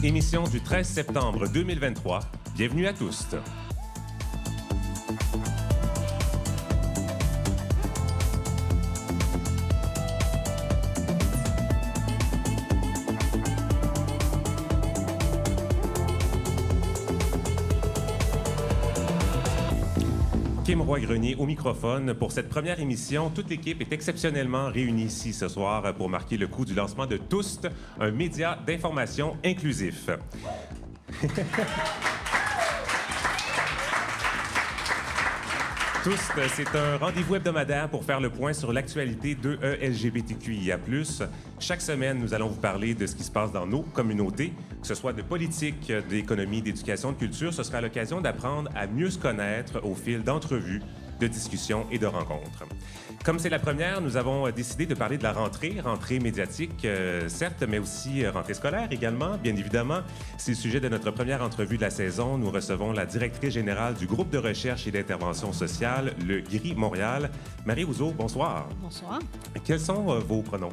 Émission du 13 septembre 2023. Bienvenue à tous. Kim Roy-Grenier au microphone. Pour cette première émission, toute l'équipe est exceptionnellement réunie ici ce soir pour marquer le coup du lancement de Toust, un média d'information inclusif. Toust, c'est un rendez-vous hebdomadaire pour faire le point sur l'actualité de LGBTQIA+. Chaque semaine, nous allons vous parler de ce qui se passe dans nos communautés, que ce soit de politique, d'économie, d'éducation, de culture. Ce sera l'occasion d'apprendre à mieux se connaître au fil d'entrevues, de discussions et de rencontres. Comme c'est la première, nous avons décidé de parler de la rentrée médiatique, certes, mais aussi rentrée scolaire également, bien évidemment. C'est le sujet de notre première entrevue de la saison. Nous recevons la directrice générale du groupe de recherche et d'intervention sociale, le GRI Montréal. Marie Ouzo, bonsoir. Bonsoir. Quels sont vos pronoms?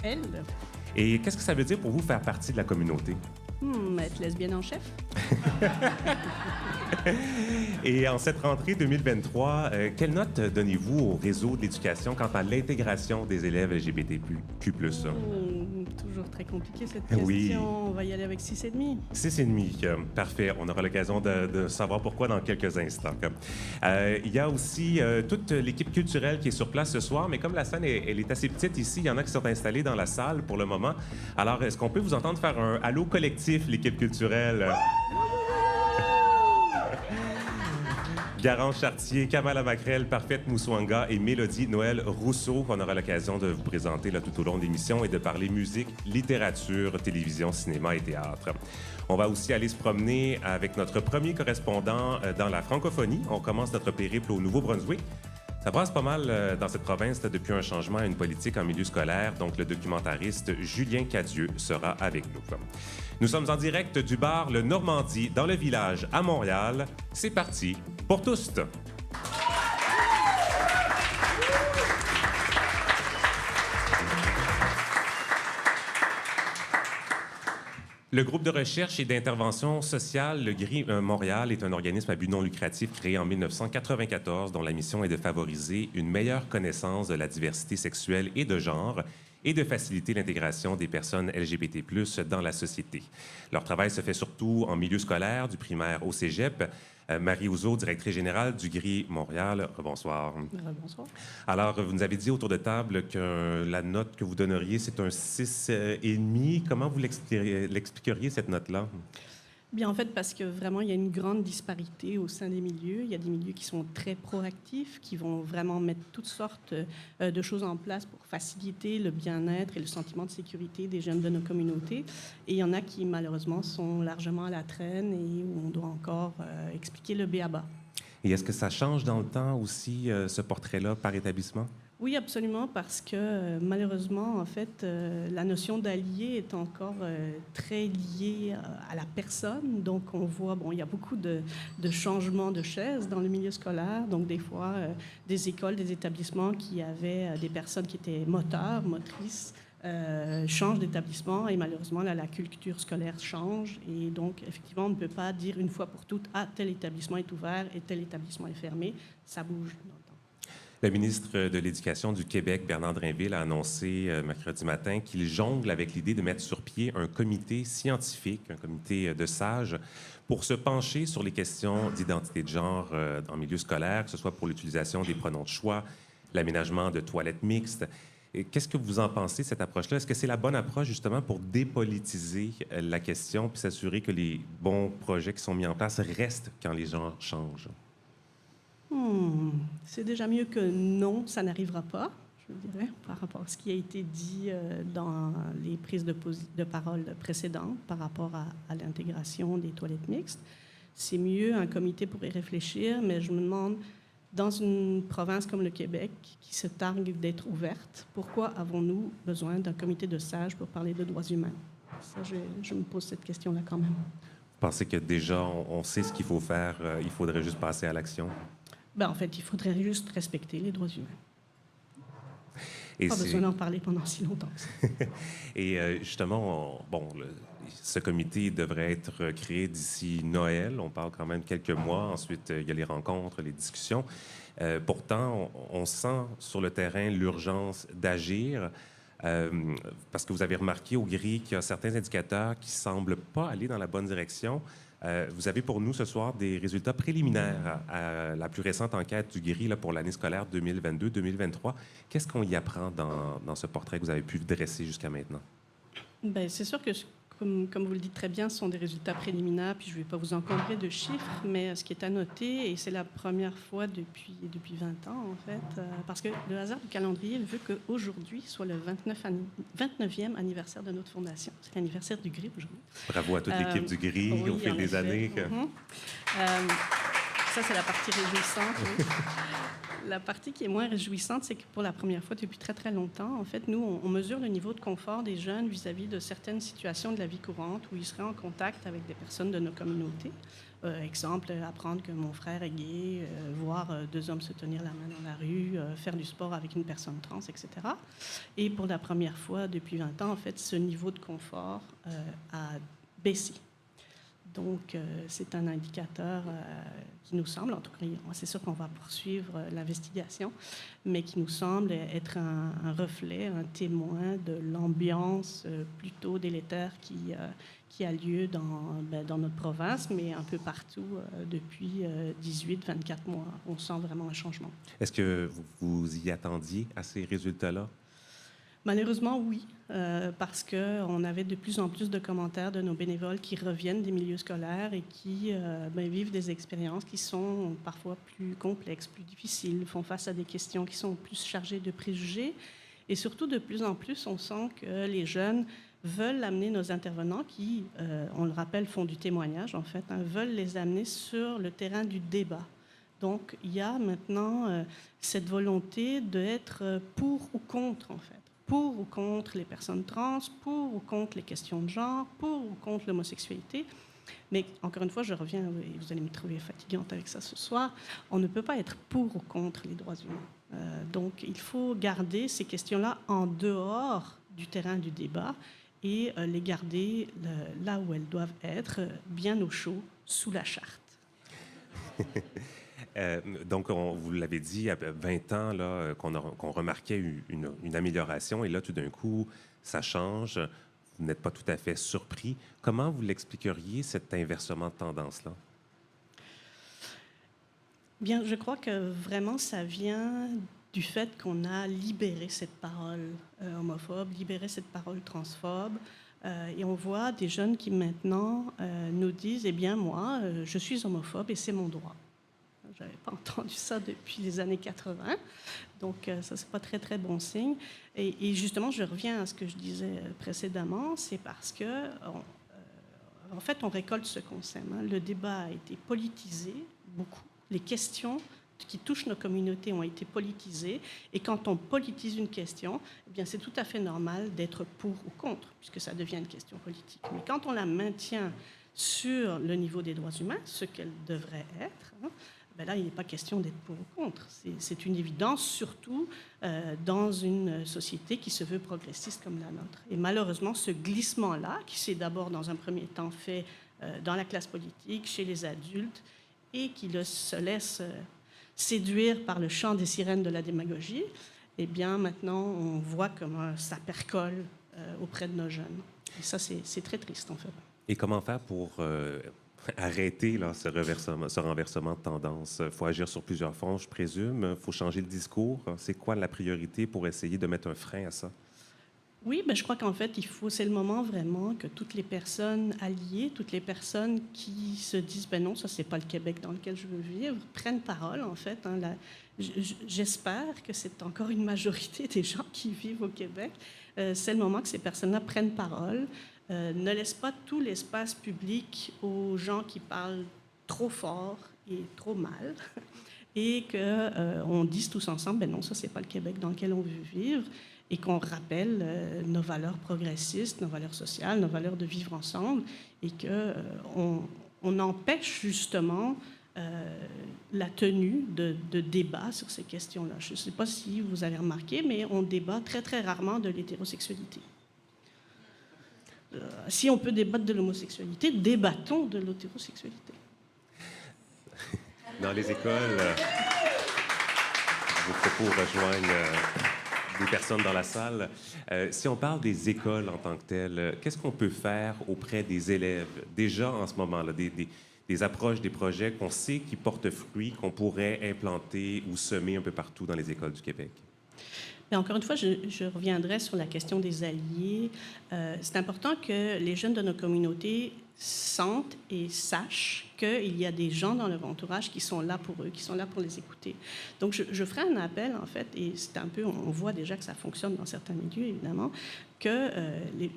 Elle. Et qu'est-ce que ça veut dire pour vous faire partie de la communauté? Être lesbienne en chef. Et en cette rentrée 2023, quelle note donnez-vous au réseau de l'éducation quant à l'intégration des élèves LGBTQ+. Toujours très compliqué cette question. Oui. On va y aller avec 6,5. 6,5. Parfait. On aura l'occasion de savoir pourquoi dans quelques instants. Il y a aussi toute l'équipe culturelle qui est sur place ce soir, mais comme la scène elle est assez petite ici, il y en a qui sont installés dans la salle pour le moment. Alors, est-ce qu'on peut vous entendre faire un allô collectif, l'équipe culturelle? Garance Chartier, Kamala Macrel, Parfaite Moussouanga et Mélodie Noël Rousseau. On aura l'occasion de vous présenter là, tout au long de l'émission et de parler musique, littérature, télévision, cinéma et théâtre. On va aussi aller se promener avec notre premier correspondant dans la francophonie. On commence notre périple au Nouveau-Brunswick. Ça brasse pas mal dans cette province depuis un changement à une politique en milieu scolaire. Donc, le documentariste Julien Cadieux sera avec nous. Nous sommes en direct du bar Le Normandie dans le village à Montréal. C'est parti pour Toust! Le groupe de recherche et d'intervention sociale, le GRI Montréal, est un organisme à but non lucratif créé en 1994 dont la mission est de favoriser une meilleure connaissance de la diversité sexuelle et de genre et de faciliter l'intégration des personnes LGBT+ dans la société. Leur travail se fait surtout en milieu scolaire, du primaire au cégep. Marie Ouzo, directrice générale du GRI Montréal. Bonsoir. Bonsoir. Alors, vous nous avez dit autour de table que la note que vous donneriez, c'est un 6,5. Comment vous l'expliqueriez, cette note-là? Bien, en fait, parce que vraiment, il y a une grande disparité au sein des milieux. Il y a des milieux qui sont très proactifs, qui vont vraiment mettre toutes sortes de choses en place pour faciliter le bien-être et le sentiment de sécurité des jeunes de nos communautés. Et il y en a qui, malheureusement, sont largement à la traîne et où on doit encore expliquer le b.a.-ba. Et est-ce que ça change dans le temps aussi, ce portrait-là, par établissement? Oui, absolument, parce que malheureusement, en fait, la notion d'allié est encore très liée à la personne. Donc, on voit, il y a beaucoup de changements de chaises dans le milieu scolaire. Donc, des fois, des écoles, des établissements qui avaient des personnes qui étaient moteurs, motrices, changent d'établissement et malheureusement, là, la culture scolaire change. Et donc, effectivement, on ne peut pas dire une fois pour toutes, tel établissement est ouvert et tel établissement est fermé. Ça bouge dans le temps. Le ministre de l'Éducation du Québec, Bernard Drinville, a annoncé mercredi matin qu'il jongle avec l'idée de mettre sur pied un comité scientifique, un comité de sages, pour se pencher sur les questions d'identité de genre en milieu scolaire, que ce soit pour l'utilisation des pronoms de choix, l'aménagement de toilettes mixtes. Qu'est-ce que vous en pensez de cette approche-là? Est-ce que c'est la bonne approche, justement, pour dépolitiser la question puis s'assurer que les bons projets qui sont mis en place restent quand les gens changent? C'est déjà mieux que non, ça n'arrivera pas, je dirais, par rapport à ce qui a été dit dans les prises de parole précédentes par rapport à l'intégration des toilettes mixtes. C'est mieux, un comité pourrait réfléchir, mais je me demande, dans une province comme le Québec, qui se targue d'être ouverte, pourquoi avons-nous besoin d'un comité de sages pour parler de droits humains? Ça, je me pose cette question-là quand même. Vous pensez que déjà, on sait ce qu'il faut faire, il faudrait juste passer à l'action? En fait, il faudrait juste respecter les droits humains. Et pas besoin d'en parler pendant si longtemps. Et justement, ce comité devrait être créé d'ici Noël. On parle quand même quelques mois. Ensuite, il y a les rencontres, les discussions. Pourtant, on sent sur le terrain l'urgence d'agir. Parce que vous avez remarqué au GRI qu'il y a certains indicateurs qui ne semblent pas aller dans la bonne direction. Vous avez pour nous ce soir des résultats préliminaires à la plus récente enquête du GRI là, pour l'année scolaire 2022-2023. Qu'est-ce qu'on y apprend dans ce portrait que vous avez pu dresser jusqu'à maintenant? Bien, c'est sûr que, comme vous le dites très bien, ce sont des résultats préliminaires, puis je ne vais pas vous encombrer de chiffres, mais ce qui est à noter, et c'est la première fois depuis 20 ans, en fait, parce que le hasard du calendrier veut qu'aujourd'hui soit le 29e anniversaire de notre fondation. C'est l'anniversaire du GRI aujourd'hui. Bravo à toute l'équipe du GRI oui, au fil des années. Ça, c'est la partie réjouissante. Oui. La partie qui est moins réjouissante, c'est que pour la première fois depuis très, très longtemps, en fait, nous, on mesure le niveau de confort des jeunes vis-à-vis de certaines situations de la vie courante où ils seraient en contact avec des personnes de nos communautés. Exemple, apprendre que mon frère est gay, voir deux hommes se tenir la main dans la rue, faire du sport avec une personne trans, etc. Et pour la première fois depuis 20 ans, en fait, ce niveau de confort a baissé. Donc, c'est un indicateur qui nous semble, en tout cas, c'est sûr qu'on va poursuivre l'investigation, mais qui nous semble être un reflet, un témoin de l'ambiance plutôt délétère qui a lieu dans notre province, mais un peu partout depuis 18-24 mois. On sent vraiment un changement. Est-ce que vous y attendiez à ces résultats-là? Malheureusement, oui, parce qu'on avait de plus en plus de commentaires de nos bénévoles qui reviennent des milieux scolaires et qui vivent des expériences qui sont parfois plus complexes, plus difficiles, font face à des questions qui sont plus chargées de préjugés. Et surtout, de plus en plus, on sent que les jeunes veulent amener nos intervenants qui, on le rappelle, font du témoignage, en fait, veulent les amener sur le terrain du débat. Donc, il y a maintenant cette volonté d'être pour ou contre, en fait. Pour ou contre les personnes trans, pour ou contre les questions de genre, pour ou contre l'homosexualité. Mais encore une fois, je reviens, et vous allez me trouver fatigante avec ça ce soir, on ne peut pas être pour ou contre les droits humains. Donc, il faut garder ces questions-là en dehors du terrain du débat et les garder là où elles doivent être, bien au chaud, sous la charte. Donc, vous l'avez dit, il y a 20 ans là, qu'on remarquait une amélioration, et là, tout d'un coup, ça change. Vous n'êtes pas tout à fait surpris. Comment vous l'expliqueriez, cet inversement de tendance-là? Bien, je crois que vraiment, ça vient du fait qu'on a libéré cette parole homophobe, libéré cette parole transphobe. Et on voit des jeunes qui maintenant nous disent, eh bien, moi, je suis homophobe et c'est mon droit. Je n'avais pas entendu ça depuis les années 80. Donc, ça, c'est pas très, très bon signe. Et justement, je reviens à ce que je disais précédemment, c'est parce que, en fait, on récolte ce qu'on sème. Hein. Le débat a été politisé, beaucoup. Les questions qui touchent nos communautés ont été politisées. Et quand on politise une question, eh bien, c'est tout à fait normal d'être pour ou contre, puisque ça devient une question politique. Mais quand on la maintient sur le niveau des droits humains, ce qu'elle devrait être, hein, ben là, il n'est pas question d'être pour ou contre. C'est une évidence, surtout dans une société qui se veut progressiste comme la nôtre. Et malheureusement, ce glissement-là, qui s'est d'abord dans un premier temps fait dans la classe politique, chez les adultes, et qui se laisse séduire par le chant des sirènes de la démagogie, eh bien, maintenant, on voit comment ça percole auprès de nos jeunes. Et ça, c'est très triste, en fait. Et comment faire pour arrêter là, ce renversement de tendance? Il faut agir sur plusieurs fronts, je présume. Il faut changer le discours. C'est quoi la priorité pour essayer de mettre un frein à ça? Oui, ben je crois qu'en fait, c'est le moment vraiment que toutes les personnes alliées, toutes les personnes qui se disent, ben non, ça, c'est pas le Québec dans lequel je veux vivre, prennent parole, en fait. Hein, j'espère que c'est encore une majorité des gens qui vivent au Québec. C'est le moment que ces personnes-là prennent parole, ne laissent pas tout l'espace public aux gens qui parlent trop fort et trop mal, et qu'on dise tous ensemble, ben non, ça, c'est pas le Québec dans lequel on veut vivre, et qu'on rappelle nos valeurs progressistes, nos valeurs sociales, nos valeurs de vivre ensemble, et qu'on empêche justement la tenue de débats sur ces questions-là. Je ne sais pas si vous avez remarqué, mais on débat très, très rarement de l'hétérosexualité. si on peut débattre de l'homosexualité, débattons de l'hétérosexualité. Dans les écoles, vos propos rejoignent des personnes dans la salle. Si on parle des écoles en tant que telles, qu'est-ce qu'on peut faire auprès des élèves, déjà en ce moment-là, des approches, des projets qu'on sait qui portent fruit, qu'on pourrait implanter ou semer un peu partout dans les écoles du Québec? Mais encore une fois, je reviendrai sur la question des alliés. C'est important que les jeunes de nos communautés sentent et sachent qu'il y a des gens dans leur entourage qui sont là pour eux, qui sont là pour les écouter. Donc, je ferai un appel, en fait, et c'est un peu, on voit déjà que ça fonctionne dans certains milieux, évidemment, que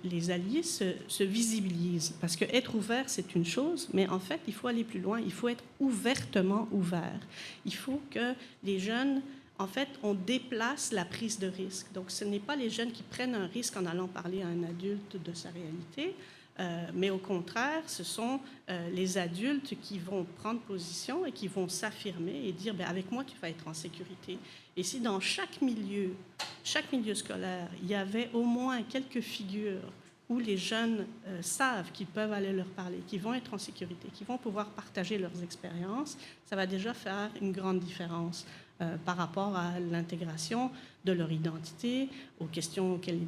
les alliés se visibilisent. Parce que être ouvert, c'est une chose, mais en fait, il faut aller plus loin. Il faut être ouvertement ouvert. Il faut que les jeunes... En fait, on déplace la prise de risque. Donc, ce n'est pas les jeunes qui prennent un risque en allant parler à un adulte de sa réalité, mais au contraire, ce sont les adultes qui vont prendre position et qui vont s'affirmer et dire, bien, avec moi, tu vas être en sécurité. Et si dans chaque milieu scolaire, il y avait au moins quelques figures où les jeunes savent qu'ils peuvent aller leur parler, qu'ils vont être en sécurité, qu'ils vont pouvoir partager leurs expériences, ça va déjà faire une grande différence par rapport à l'intégration de leur identité, aux questions auxquelles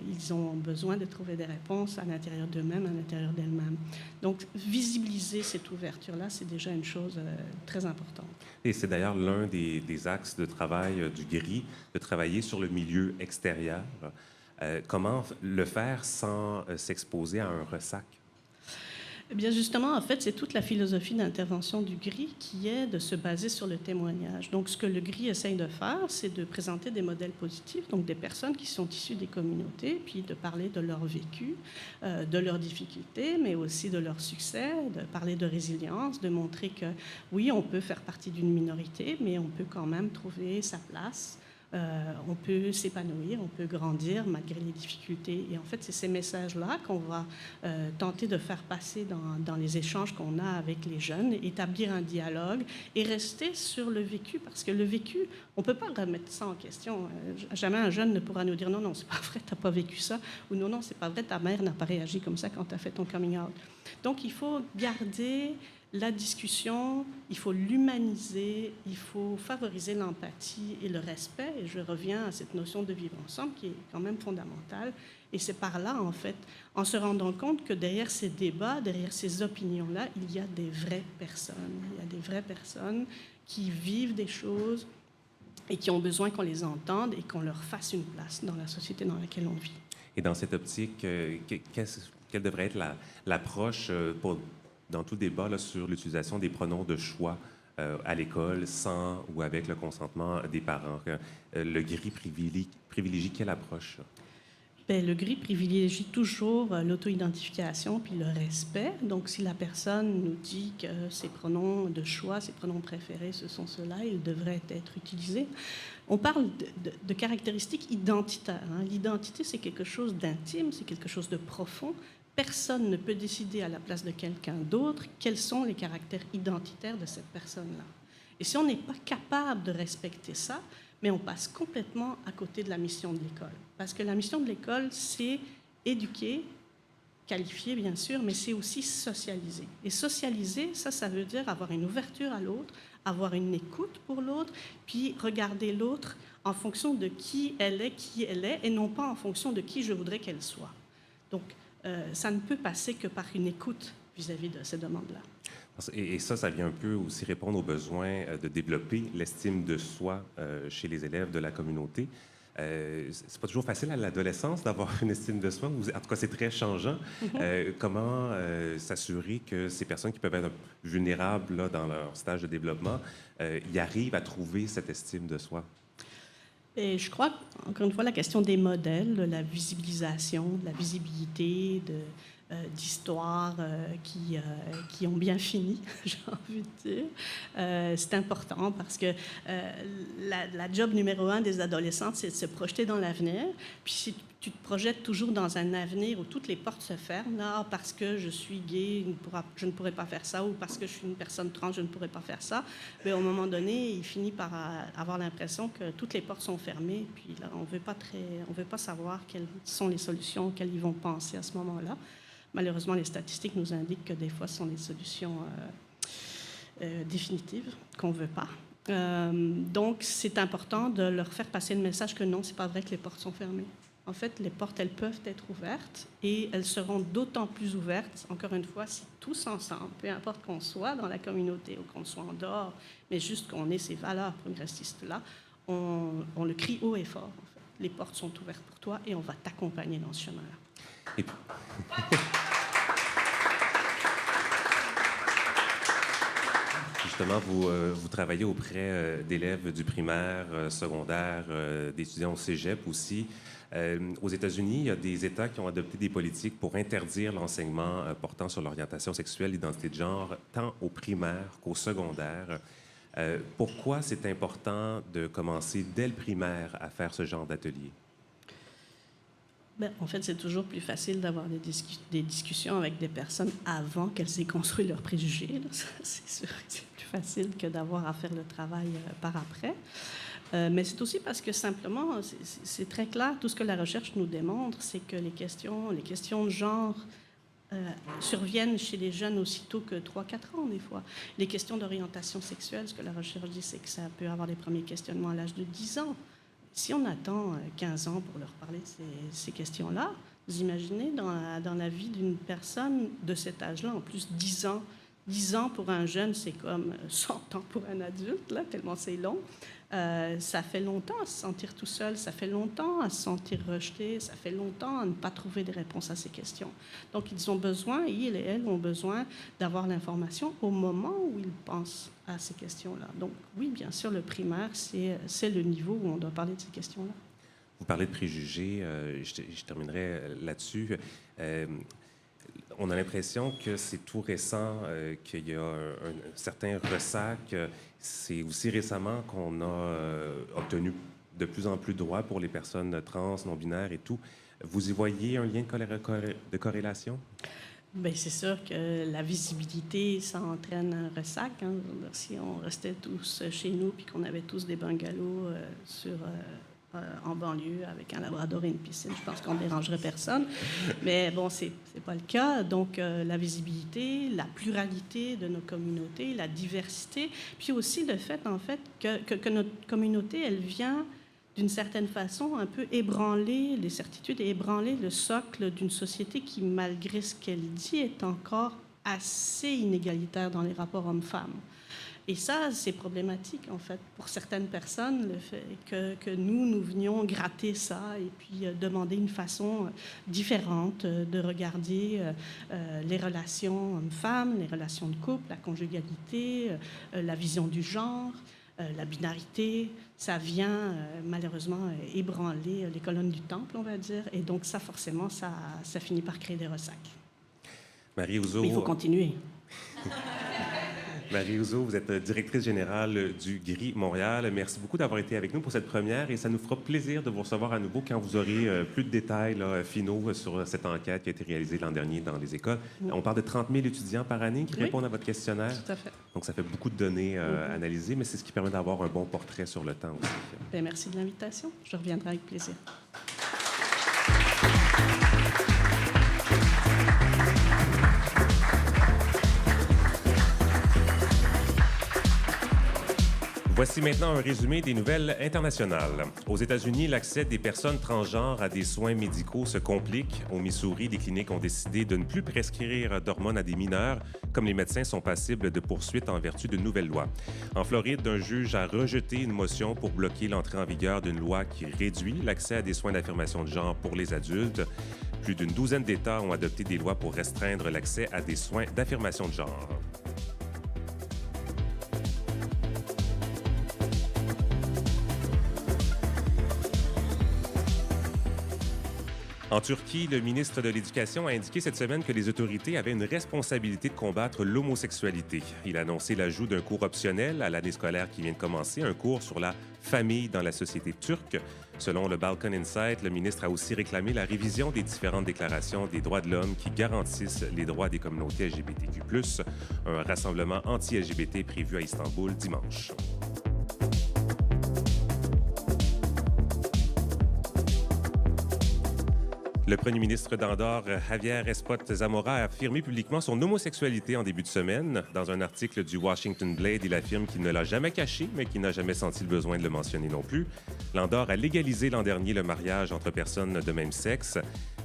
ils ont besoin de trouver des réponses à l'intérieur d'eux-mêmes, à l'intérieur d'elles-mêmes. Donc, visibiliser cette ouverture-là, c'est déjà une chose très importante. Et c'est d'ailleurs l'un des axes de travail du GRI, de travailler sur le milieu extérieur. Comment le faire sans s'exposer à un ressac? Eh bien, justement, en fait, c'est toute la philosophie d'intervention du GRI qui est de se baser sur le témoignage. Donc, ce que le GRI essaye de faire, c'est de présenter des modèles positifs, donc des personnes qui sont issues des communautés, puis de parler de leur vécu, de leurs difficultés, mais aussi de leur succès, de parler de résilience, de montrer que, oui, on peut faire partie d'une minorité, mais on peut quand même trouver sa place. On peut s'épanouir, on peut grandir malgré les difficultés. Et en fait, c'est ces messages-là qu'on va tenter de faire passer dans les échanges qu'on a avec les jeunes, établir un dialogue et rester sur le vécu, parce que le vécu, on ne peut pas remettre ça en question. Jamais un jeune ne pourra nous dire « Non, non, c'est pas vrai, tu n'as pas vécu ça » ou « Non, non, c'est pas vrai, ta mère n'a pas réagi comme ça quand tu as fait ton coming out ». Donc, il faut garder la discussion, il faut l'humaniser, il faut favoriser l'empathie et le respect. Et je reviens à cette notion de vivre ensemble qui est quand même fondamentale. Et c'est par là, en fait, en se rendant compte que derrière ces débats, derrière ces opinions-là, il y a des vraies personnes. Il y a des vraies personnes qui vivent des choses et qui ont besoin qu'on les entende et qu'on leur fasse une place dans la société dans laquelle on vit. Et dans cette optique, quelle devrait être l'approche dans tout débat là, sur l'utilisation des pronoms de choix à l'école, sans ou avec le consentement des parents? Le GRI privilégie quelle approche? Bien, le GRI privilégie toujours l'auto-identification puis le respect. Donc, si la personne nous dit que ses pronoms de choix, ses pronoms préférés, ce sont ceux-là, ils devraient être utilisés. On parle de caractéristiques identitaires. Hein. L'identité, c'est quelque chose d'intime, c'est quelque chose de profond. Personne ne peut décider à la place de quelqu'un d'autre quels sont les caractères identitaires de cette personne-là. Et si on n'est pas capable de respecter ça, mais on passe complètement à côté de la mission de l'école. Parce que la mission de l'école, c'est éduquer, qualifier bien sûr, mais c'est aussi socialiser. Et socialiser, ça veut dire avoir une ouverture à l'autre, avoir une écoute pour l'autre, puis regarder l'autre en fonction de qui elle est, et non pas en fonction de qui je voudrais qu'elle soit. Donc, ça ne peut passer que par une écoute vis-à-vis de ces demandes-là. Et ça vient un peu aussi répondre aux besoins de développer l'estime de soi chez les élèves de la communauté. C'est pas toujours facile à l'adolescence d'avoir une estime de soi. En tout cas, c'est très changeant. Comment s'assurer que ces personnes qui peuvent être vulnérables là, dans leur stage de développement y arrivent à trouver cette estime de soi? Et je crois, encore une fois, la question des modèles, de la visibilisation, de la visibilité, d'histoires qui ont bien fini, j'ai envie de dire. C'est important parce que la job numéro 1 des adolescentes, c'est de se projeter dans l'avenir. Puis si tu te projettes toujours dans un avenir où toutes les portes se ferment, là, parce que je suis gay, je ne pourrais pas faire ça, ou parce que je suis une personne trans, je ne pourrais pas faire ça, mais au moment donné, il finit par avoir l'impression que toutes les portes sont fermées, puis là, on veut pas savoir quelles sont les solutions auxquelles ils vont penser à ce moment-là. Malheureusement, les statistiques nous indiquent que des fois, ce sont des solutions définitives qu'on ne veut pas. Donc, c'est important de leur faire passer le message que non, c'est pas vrai que les portes sont fermées. En fait, les portes, elles peuvent être ouvertes et elles seront d'autant plus ouvertes, encore une fois, si tous ensemble, peu importe qu'on soit dans la communauté ou qu'on soit en dehors, mais juste qu'on ait ces valeurs progressistes-là, on le crie haut et fort. En fait. Les portes sont ouvertes pour toi et on va t'accompagner dans ce chemin-là. Justement, vous travaillez auprès d'élèves du primaire, secondaire, d'étudiants au cégep aussi. Aux États-Unis, il y a des États qui ont adopté des politiques pour interdire l'enseignement portant sur l'orientation sexuelle, l'identité de genre, tant au primaire qu'au secondaire. Pourquoi c'est important de commencer dès le primaire à faire ce genre d'atelier? Bien, en fait, c'est toujours plus facile d'avoir des discussions avec des personnes avant qu'elles aient construit leurs préjugés. Là. C'est sûr que c'est plus facile que d'avoir à faire le travail par après. Mais c'est aussi parce que simplement, c'est très clair, tout ce que la recherche nous démontre, c'est que les questions de genre surviennent chez les jeunes aussitôt que 3-4 ans, des fois. Les questions d'orientation sexuelle, ce que la recherche dit, c'est que ça peut avoir les premiers questionnements à l'âge de 10 ans. Si on attend 15 ans pour leur parler de ces questions-là, vous imaginez dans la vie d'une personne de cet âge-là, en plus 10 ans. 10 ans pour un jeune, c'est comme 100 ans pour un adulte, là, tellement c'est long. Ça fait longtemps à se sentir tout seul, ça fait longtemps à se sentir rejeté, ça fait longtemps à ne pas trouver des réponses à ces questions. Donc, ils et elles ont besoin d'avoir l'information au moment où ils pensent à ces questions-là. Donc, oui, bien sûr, le primaire, c'est le niveau où on doit parler de ces questions-là. Vous parlez de préjugés, je terminerai là-dessus. On a l'impression que c'est tout récent, qu'il y a un certain ressac. C'est aussi récemment qu'on a obtenu de plus en plus de droits pour les personnes trans, non-binaires et tout. Vous y voyez un lien de corrélation? Bien, c'est sûr que la visibilité, ça entraîne un ressac. Hein. Si on restait tous chez nous puis qu'on avait tous des bungalows en banlieue avec un labrador et une piscine, je pense qu'on ne dérangerait personne. Mais bon, c'est pas le cas. Donc, la visibilité, la pluralité de nos communautés, la diversité, puis aussi le fait, en fait, que notre communauté, elle vient d'une certaine façon un peu ébranler les certitudes et ébranler le socle d'une société qui, malgré ce qu'elle dit, est encore assez inégalitaire dans les rapports hommes-femmes. Et ça, c'est problématique, en fait, pour certaines personnes, le fait que nous venions gratter ça et puis demander une façon différente de regarder les relations hommes-femmes, les relations de couple, la conjugalité, la vision du genre, la binarité. Ça vient, malheureusement, ébranler les colonnes du temple, on va dire. Et donc, ça, forcément, ça finit par créer des ressacs. Marie Houzeau... Mais il faut continuer. Marie Houzeau, vous êtes directrice générale du GRI Montréal. Merci beaucoup d'avoir été avec nous pour cette première et ça nous fera plaisir de vous recevoir à nouveau quand vous aurez plus de détails finaux sur cette enquête qui a été réalisée l'an dernier dans les écoles. Oui. On parle de 30 000 étudiants par année qui répondent à votre questionnaire. Tout à fait. Donc, ça fait beaucoup de données analysées, mais c'est ce qui permet d'avoir un bon portrait sur le temps aussi. Bien, merci de l'invitation. Je reviendrai avec plaisir. Voici maintenant un résumé des nouvelles internationales. Aux États-Unis, l'accès des personnes transgenres à des soins médicaux se complique. Au Missouri, des cliniques ont décidé de ne plus prescrire d'hormones à des mineurs, comme les médecins sont passibles de poursuites en vertu de nouvelles lois. En Floride, un juge a rejeté une motion pour bloquer l'entrée en vigueur d'une loi qui réduit l'accès à des soins d'affirmation de genre pour les adultes. Plus d'une douzaine d'États ont adopté des lois pour restreindre l'accès à des soins d'affirmation de genre. En Turquie, le ministre de l'Éducation a indiqué cette semaine que les autorités avaient une responsabilité de combattre l'homosexualité. Il a annoncé l'ajout d'un cours optionnel à l'année scolaire qui vient de commencer, un cours sur la famille dans la société turque. Selon le Balkan Insight, le ministre a aussi réclamé la révision des différentes déclarations des droits de l'homme qui garantissent les droits des communautés LGBTQ+. Un rassemblement anti-LGBT prévu à Istanbul dimanche. Le premier ministre d'Andorre, Javier Espot Zamora, a affirmé publiquement son homosexualité en début de semaine. Dans un article du Washington Blade, il affirme qu'il ne l'a jamais caché, mais qu'il n'a jamais senti le besoin de le mentionner non plus. L'Andorre a légalisé l'an dernier le mariage entre personnes de même sexe.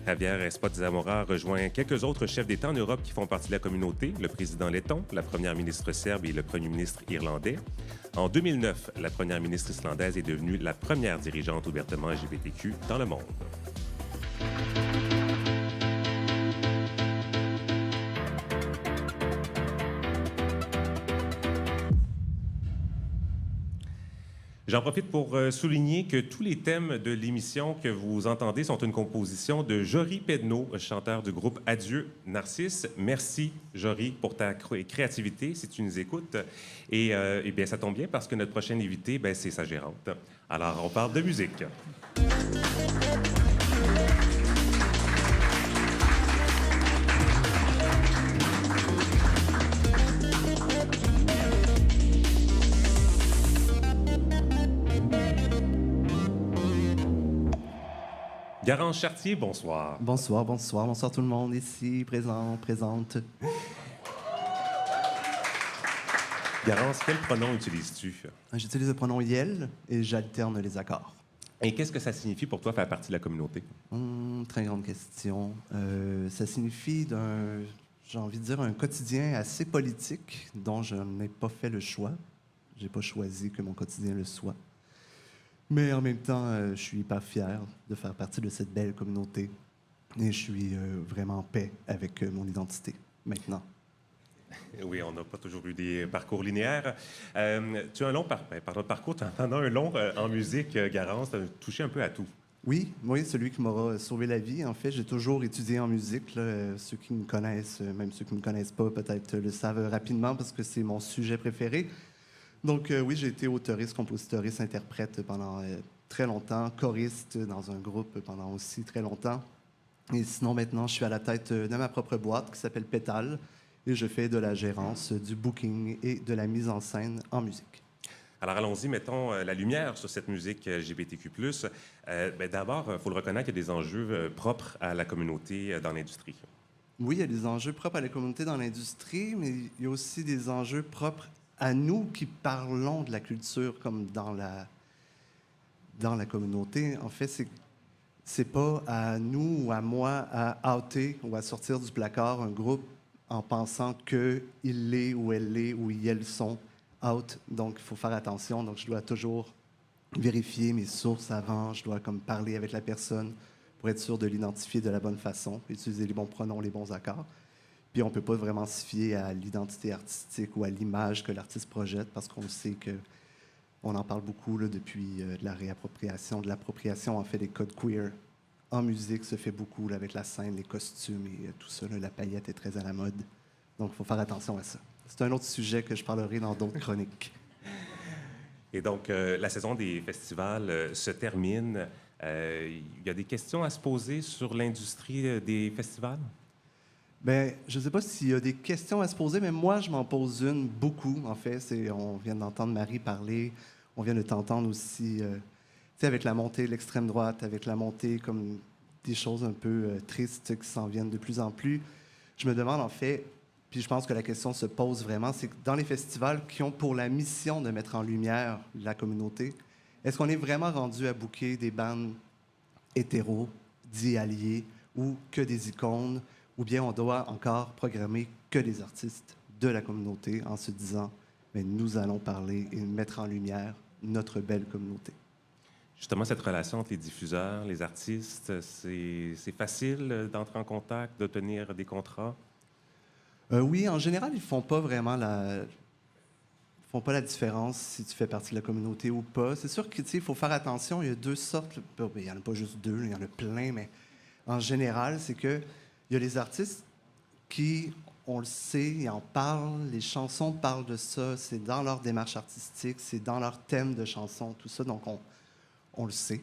Javier Espot Zamora rejoint quelques autres chefs d'État en Europe qui font partie de la communauté, le président letton, la première ministre serbe et le premier ministre irlandais. En 2009, la première ministre islandaise est devenue la première dirigeante ouvertement LGBTQ dans le monde. J'en profite pour souligner que tous les thèmes de l'émission que vous entendez sont une composition de Jory Pedneau, chanteur du groupe Adieu Narcisse. Merci, Jory, pour ta créativité, si tu nous écoutes. Et bien, ça tombe bien parce que notre prochaine invitée, c'est sa gérante. Alors, on parle de musique. Garance Chartier, bonsoir. Bonsoir tout le monde ici, présente. Garance, quel pronom utilises-tu? J'utilise le pronom « yel » et j'alterne les accords. Et qu'est-ce que ça signifie pour toi faire partie de la communauté? Très grande question. Ça signifie j'ai envie de dire, un quotidien assez politique dont je n'ai pas fait le choix. Je n'ai pas choisi que mon quotidien le soit. Mais en même temps, je suis hyper fier de faire partie de cette belle communauté et je suis vraiment en paix avec mon identité maintenant. Oui, on n'a pas toujours eu des parcours linéaires. Tu as un long parcours, tu en as un long en musique, Garance, tu as touché un peu à tout. Oui, celui qui m'aura sauvé la vie. En fait, j'ai toujours étudié en musique. Là. Ceux qui me connaissent, même ceux qui ne me connaissent pas, peut-être le savent rapidement parce que c'est mon sujet préféré. Donc oui, j'ai été auteuriste, compositoriste, interprète pendant très longtemps, choriste dans un groupe pendant aussi très longtemps. Et sinon, maintenant, je suis à la tête de ma propre boîte qui s'appelle Pétale et je fais de la gérance, du booking et de la mise en scène en musique. Alors allons-y, mettons la lumière sur cette musique LGBTQ+. D'abord, il faut le reconnaître, il y a des enjeux propres à la communauté dans l'industrie. Oui, il y a des enjeux propres à la communauté dans l'industrie, mais il y a aussi des enjeux propres à nous qui parlons de la culture comme dans la communauté. En fait, c'est pas à nous ou à moi à outer ou à sortir du placard un groupe en pensant qu'il l'est ou elle l'est ou elles sont out. Donc, il faut faire attention. Donc, je dois toujours vérifier mes sources avant. Je dois comme parler avec la personne pour être sûr de l'identifier de la bonne façon, utiliser les bons pronoms, les bons accords. Puis on ne peut pas vraiment se fier à l'identité artistique ou à l'image que l'artiste projette parce qu'on sait qu'on en parle beaucoup là, depuis de la réappropriation, de l'appropriation en fait des codes queer. En musique, se fait beaucoup là, avec la scène, les costumes et tout ça. Là, la paillette est très à la mode. Donc, il faut faire attention à ça. C'est un autre sujet que je parlerai dans d'autres chroniques. Et donc, la saison des festivals se termine. Il y a des questions à se poser sur l'industrie des festivals? Bien, je ne sais pas s'il y a des questions à se poser, mais moi, je m'en pose une beaucoup, en fait. On vient d'entendre Marie parler, on vient de t'entendre aussi, avec la montée de l'extrême droite, avec la montée comme des choses un peu tristes qui s'en viennent de plus en plus. Je me demande, en fait, puis je pense que la question se pose vraiment, c'est que dans les festivals qui ont pour la mission de mettre en lumière la communauté, est-ce qu'on est vraiment rendu à booker des bandes hétéros, dits alliés, ou que des icônes, ou bien on doit encore programmer que des artistes de la communauté en se disant mais nous allons parler et mettre en lumière notre belle communauté. Justement, cette relation entre les diffuseurs, les artistes, c'est facile d'entrer en contact, d'obtenir des contrats? Oui, en général, ils font pas vraiment la différence si tu fais partie de la communauté ou pas. C'est sûr qu'il faut faire attention. Il y a deux sortes. Il n'y en a pas juste deux, il y en a plein, mais en général, c'est qu'il y a les artistes qui, on le sait, ils en parlent, les chansons parlent de ça, c'est dans leur démarche artistique, c'est dans leur thème de chanson, tout ça, donc on le sait.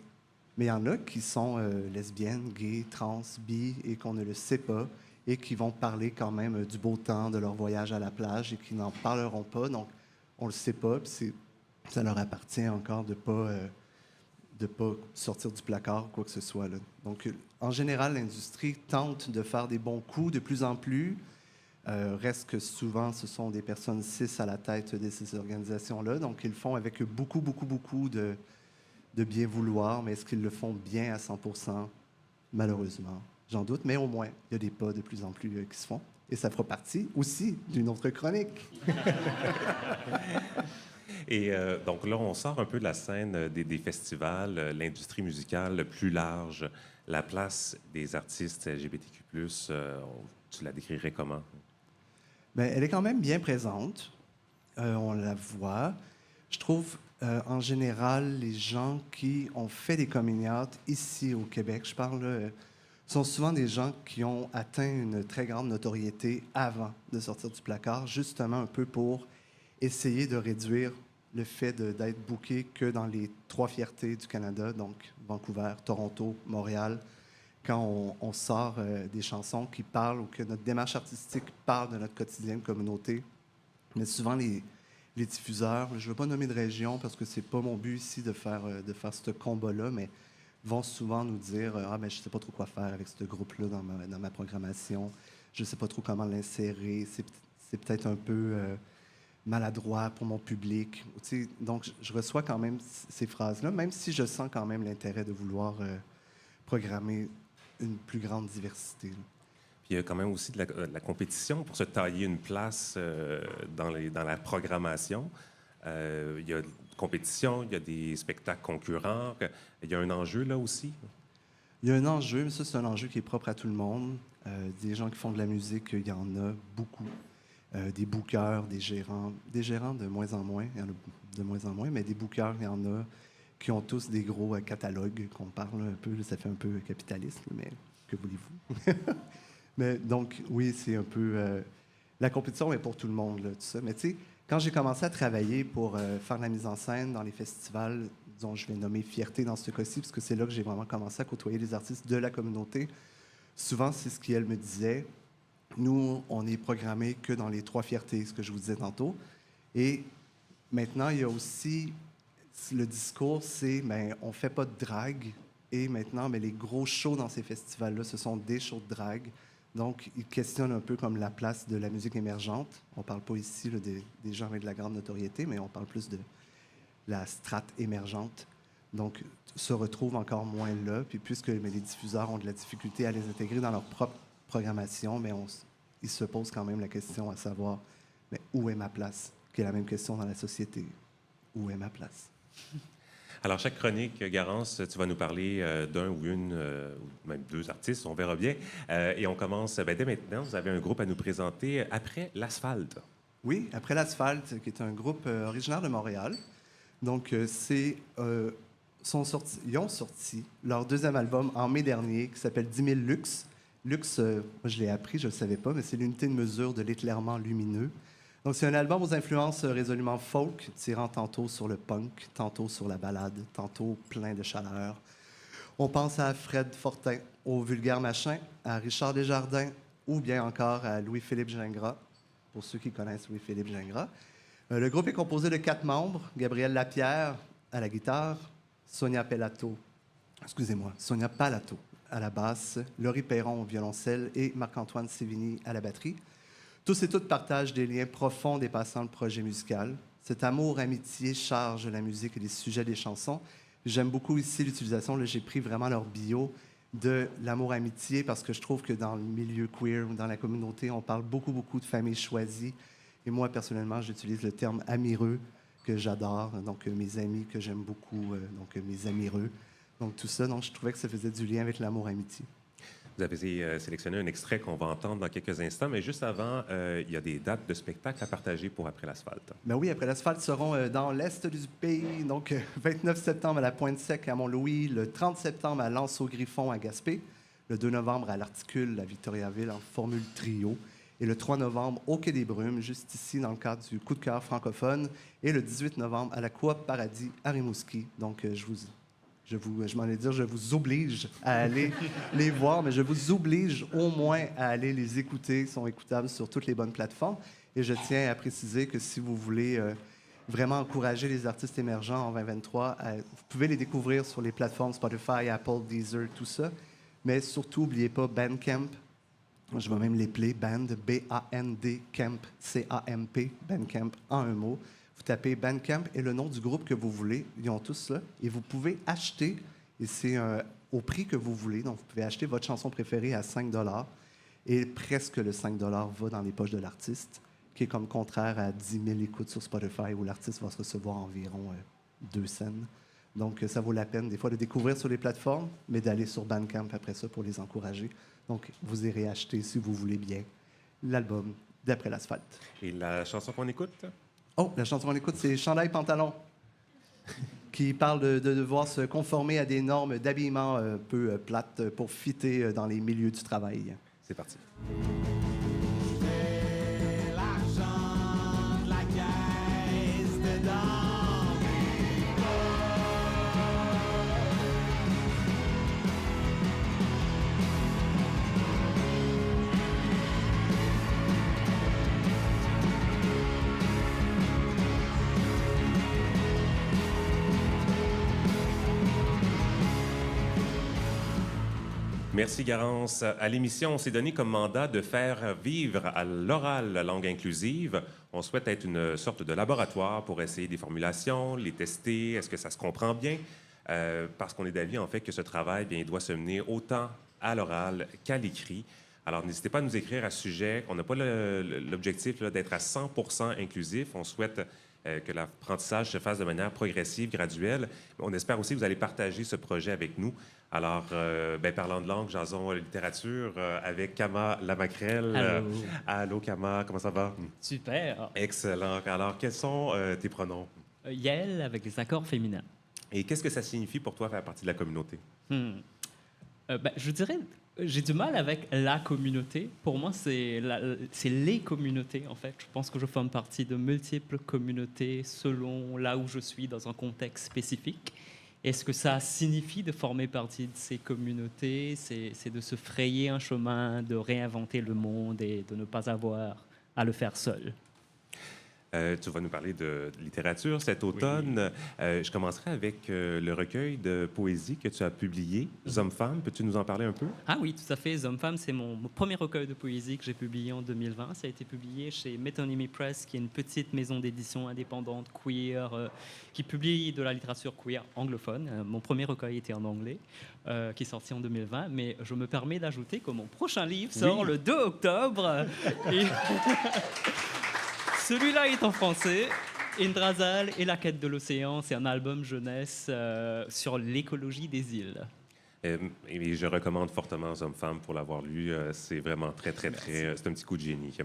Mais il y en a qui sont lesbiennes, gays, trans, bi, et qu'on ne le sait pas, et qui vont parler quand même du beau temps, de leur voyage à la plage, et qui n'en parleront pas, donc on le sait pas, puis ça leur appartient encore de pas sortir du placard ou quoi que ce soit, là. Donc, en général, l'industrie tente de faire des bons coups de plus en plus. Reste que souvent, ce sont des personnes cis à la tête de ces organisations-là. Donc, ils le font avec beaucoup, beaucoup, beaucoup de bien vouloir. Mais est-ce qu'ils le font bien à 100 %? Malheureusement, j'en doute. Mais au moins, il y a des pas de plus en plus qui se font. Et ça fera partie aussi d'une autre chronique. Et donc là, on sort un peu de la scène des festivals, l'industrie musicale plus large, la place des artistes LGBTQ+, tu la décrirais comment? Bien, elle est quand même bien présente. On la voit. Je trouve, en général, les gens qui ont fait des coming out ici au Québec, je parle, sont souvent des gens qui ont atteint une très grande notoriété avant de sortir du placard, justement un peu pour essayer de réduire le fait d'être booké que dans les 3 fiertés du Canada, donc Vancouver, Toronto, Montréal, quand on sort des chansons qui parlent ou que notre démarche artistique parle de notre quotidien de communauté. Mais souvent, les diffuseurs, je ne veux pas nommer de région parce que c'est pas mon but ici de faire ce combat-là, mais vont souvent nous dire « Ah, mais je ne sais pas trop quoi faire avec ce groupe-là dans ma programmation. Je ne sais pas trop comment l'insérer. C'est peut-être un peu maladroit pour mon public. » Tu sais, donc, je reçois quand même ces phrases-là, même si je sens quand même l'intérêt de vouloir programmer une plus grande diversité. Puis il y a quand même aussi de la compétition pour se tailler une place dans la programmation. Il y a de compétition, il y a des spectacles concurrents. Il y a un enjeu là aussi. Il y a un enjeu, mais ça, c'est un enjeu qui est propre à tout le monde. Des gens qui font de la musique, il y en a beaucoup. Des bookers, des gérants de moins en moins, il y en a de moins en moins, mais des bookers, il y en a qui ont tous des gros catalogues, qu'on parle un peu, ça fait un peu capitaliste, mais que voulez-vous? Mais donc, oui, c'est un peu... la compétition est pour tout le monde, là, tout ça. Mais tu sais, quand j'ai commencé à travailler pour faire la mise en scène dans les festivals, dont je vais nommer Fierté dans ce cas-ci, parce que c'est là que j'ai vraiment commencé à côtoyer les artistes de la communauté, souvent, c'est ce qu'elle me disait. Nous, on est programmé que dans les 3 fiertés, ce que je vous disais tantôt. Et maintenant, il y a aussi... Le discours, c'est ben, on ne fait pas de drague. Et maintenant, ben, les gros shows dans ces festivals-là, ce sont des shows de drague. Donc, ils questionnent un peu comme la place de la musique émergente. On ne parle pas ici là, des gens avec de la grande notoriété, mais on parle plus de la strate émergente. Donc, se retrouvent encore moins là. Puis, puisque les diffuseurs ont de la difficulté à les intégrer dans leur propre programmation, mais ils se posent quand même la question à savoir mais où est ma place? Qui est la même question dans la société. Où est ma place? Alors, chaque chronique, Garance, tu vas nous parler d'un ou une, ou même 2 artistes, on verra bien. Et on commence dès maintenant. Vous avez un groupe à nous présenter, Après l'Asphalte. Oui, Après l'Asphalte, qui est un groupe originaire de Montréal. Donc, ils ont sorti leur 2e album en mai dernier, qui s'appelle 10 000 Lux. Lux, moi, je l'ai appris, je ne le savais pas, mais c'est l'unité de mesure de l'éclairement lumineux. Donc, c'est un album aux influences résolument folk, tirant tantôt sur le punk, tantôt sur la ballade, tantôt plein de chaleur. On pense à Fred Fortin, au Vulgaire Machin, à Richard Desjardins ou bien encore à Louis-Philippe Gingras, pour ceux qui connaissent Louis-Philippe Gingras. Le groupe est composé de 4 membres, Gabriel Lapierre à la guitare, Sonia Palato à la basse, Laurie Perron au violoncelle et Marc-Antoine Sévigny à la batterie. Tous et toutes partagent des liens profonds dépassant le projet musical. Cet amour-amitié charge la musique et les sujets des chansons. J'aime beaucoup ici l'utilisation, là, j'ai pris vraiment leur bio de l'amour-amitié parce que je trouve que dans le milieu queer ou dans la communauté, on parle beaucoup, beaucoup de familles choisies. Et moi, personnellement, j'utilise le terme amireux que j'adore. Donc, mes amis que j'aime beaucoup, donc mes amireux. Donc, tout ça, donc, je trouvais que ça faisait du lien avec l'amour-amitié. Vous avez sélectionné un extrait qu'on va entendre dans quelques instants, mais juste avant, il y a des dates de spectacle à partager pour Après l'Asphalte. Ben oui, Après l'Asphalte seront dans l'est du pays, donc 29 septembre à la Pointe-Sec à Mont-Louis, le 30 septembre à L'Anse-au-Griffon à Gaspé, Le 2 novembre, à l'Articule, à Victoriaville, en formule trio. Et le 3 novembre, au Quai des Brumes, juste ici, dans le cadre du Coup de cœur francophone. Et le 18 novembre, à la Coop Paradis, à Rimouski. Donc, je m'en ai dit, je vous oblige à aller les voir, mais je vous oblige au moins à aller les écouter. Ils sont écoutables sur toutes les bonnes plateformes. Et je tiens à préciser que si vous voulez vraiment encourager les artistes émergents en 2023, vous pouvez les découvrir sur les plateformes Spotify, Apple, Deezer, tout ça. Mais surtout, n'oubliez pas Bandcamp. Je vais même les player, Band, B-A-N-D, Camp, C-A-M-P, Bandcamp, en un mot. Vous tapez Bandcamp et le nom du groupe que vous voulez. Ils ont tous ça. Et vous pouvez acheter, et c'est au prix que vous voulez. Donc, vous pouvez acheter votre chanson préférée à 5 $. Et presque le 5 $ va dans les poches de l'artiste, qui est comme contraire à 10 000 écoutes sur Spotify, où l'artiste va se recevoir environ 2 cents. Donc, ça vaut la peine, des fois, de découvrir sur les plateformes, mais d'aller sur Bandcamp après ça pour les encourager. Donc, vous irez acheter, si vous voulez bien, l'album d'Après l'asphalte. Et la chanson qu'on écoute? Oh, la chanson qu'on écoute, c'est Chandail Pantalon, qui parle de devoir se conformer à des normes d'habillement un peu plates pour fitter dans les milieux du travail. C'est parti. L'argent de la caisse dedans. Merci, Garance. À l'émission, on s'est donné comme mandat de faire vivre à l'oral la langue inclusive. On souhaite être une sorte de laboratoire pour essayer des formulations, les tester, est-ce que ça se comprend bien? Parce qu'on est d'avis, en fait, que ce travail bien, doit se mener autant à l'oral qu'à l'écrit. Alors, n'hésitez pas à nous écrire à ce sujet. On n'a pas l'objectif là, d'être à 100% inclusif. On souhaite que l'apprentissage se fasse de manière progressive, graduelle. On espère aussi que vous allez partager ce projet avec nous. Alors, parlant de langue, jason littérature, avec Kama Lamacrelle. Allô. Allô, Kama, comment ça va? Super. Excellent. Alors, quels sont tes pronoms? Yel avec les accords féminins. Et qu'est-ce que ça signifie pour toi faire partie de la communauté? Je dirais, j'ai du mal avec la communauté. Pour moi, c'est les communautés, en fait. Je pense que je forme partie de multiples communautés selon là où je suis dans un contexte spécifique. Est-ce que ça signifie de former partie de ces communautés? C'est de se frayer un chemin, de réinventer le monde et de ne pas avoir à le faire seul. Tu vas nous parler de littérature cet automne. Oui. Je commencerai avec le recueil de poésie que tu as publié, Hommes-Femmes. Peux-tu nous en parler un peu? Ah oui, tout à fait. Hommes-Femmes, c'est mon premier recueil de poésie que j'ai publié en 2020. Ça a été publié chez Metonymy Press, qui est une petite maison d'édition indépendante queer qui publie de la littérature queer anglophone. Mon premier recueil était en anglais, qui est sorti en 2020. Mais je me permets d'ajouter que mon prochain livre sort le 2 octobre. Et... Celui-là est en français. Indrazal et la quête de l'océan, c'est un album jeunesse sur l'écologie des îles. Et je recommande fortement Hommes-Femmes pour l'avoir lu. C'est vraiment très, très, très... C'est un petit coup de génie.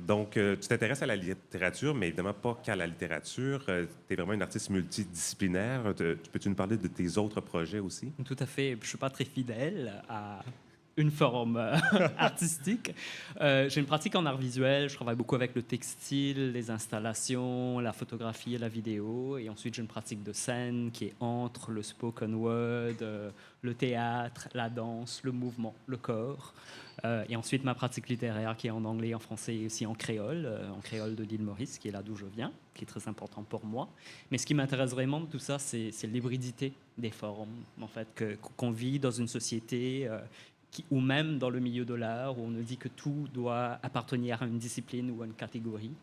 Donc, tu t'intéresses à la littérature, mais évidemment pas qu'à la littérature. Tu es vraiment une artiste multidisciplinaire. Peux-tu nous parler de tes autres projets aussi? Tout à fait. Je ne suis pas très fidèle à une forme artistique. J'ai une pratique en art visuel. Je travaille beaucoup avec le textile, les installations, la photographie et la vidéo. Et ensuite, j'ai une pratique de scène qui est entre le spoken word, le théâtre, la danse, le mouvement, le corps. Et ensuite, ma pratique littéraire qui est en anglais, en français et aussi en créole de l'île Maurice, qui est là d'où je viens, qui est très important pour moi. Mais ce qui m'intéresse vraiment de tout ça, c'est l'hybridité des formes, en fait, qu'on vit dans une société... ou même dans le milieu de l'art, où on nous dit que tout doit appartenir à une discipline ou à une catégorie.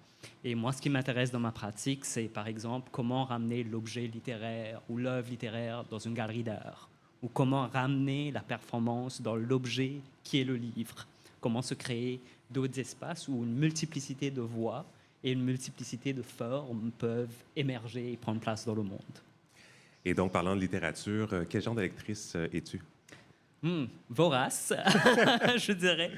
Et moi, ce qui m'intéresse dans ma pratique, c'est par exemple comment ramener l'objet littéraire ou l'œuvre littéraire dans une galerie d'art, ou comment ramener la performance dans l'objet qui est le livre, comment se créer d'autres espaces où une multiplicité de voix et une multiplicité de formes peuvent émerger et prendre place dans le monde. Et donc, parlant de littérature, quel genre de lectrice es-tu? Vorace, je dirais.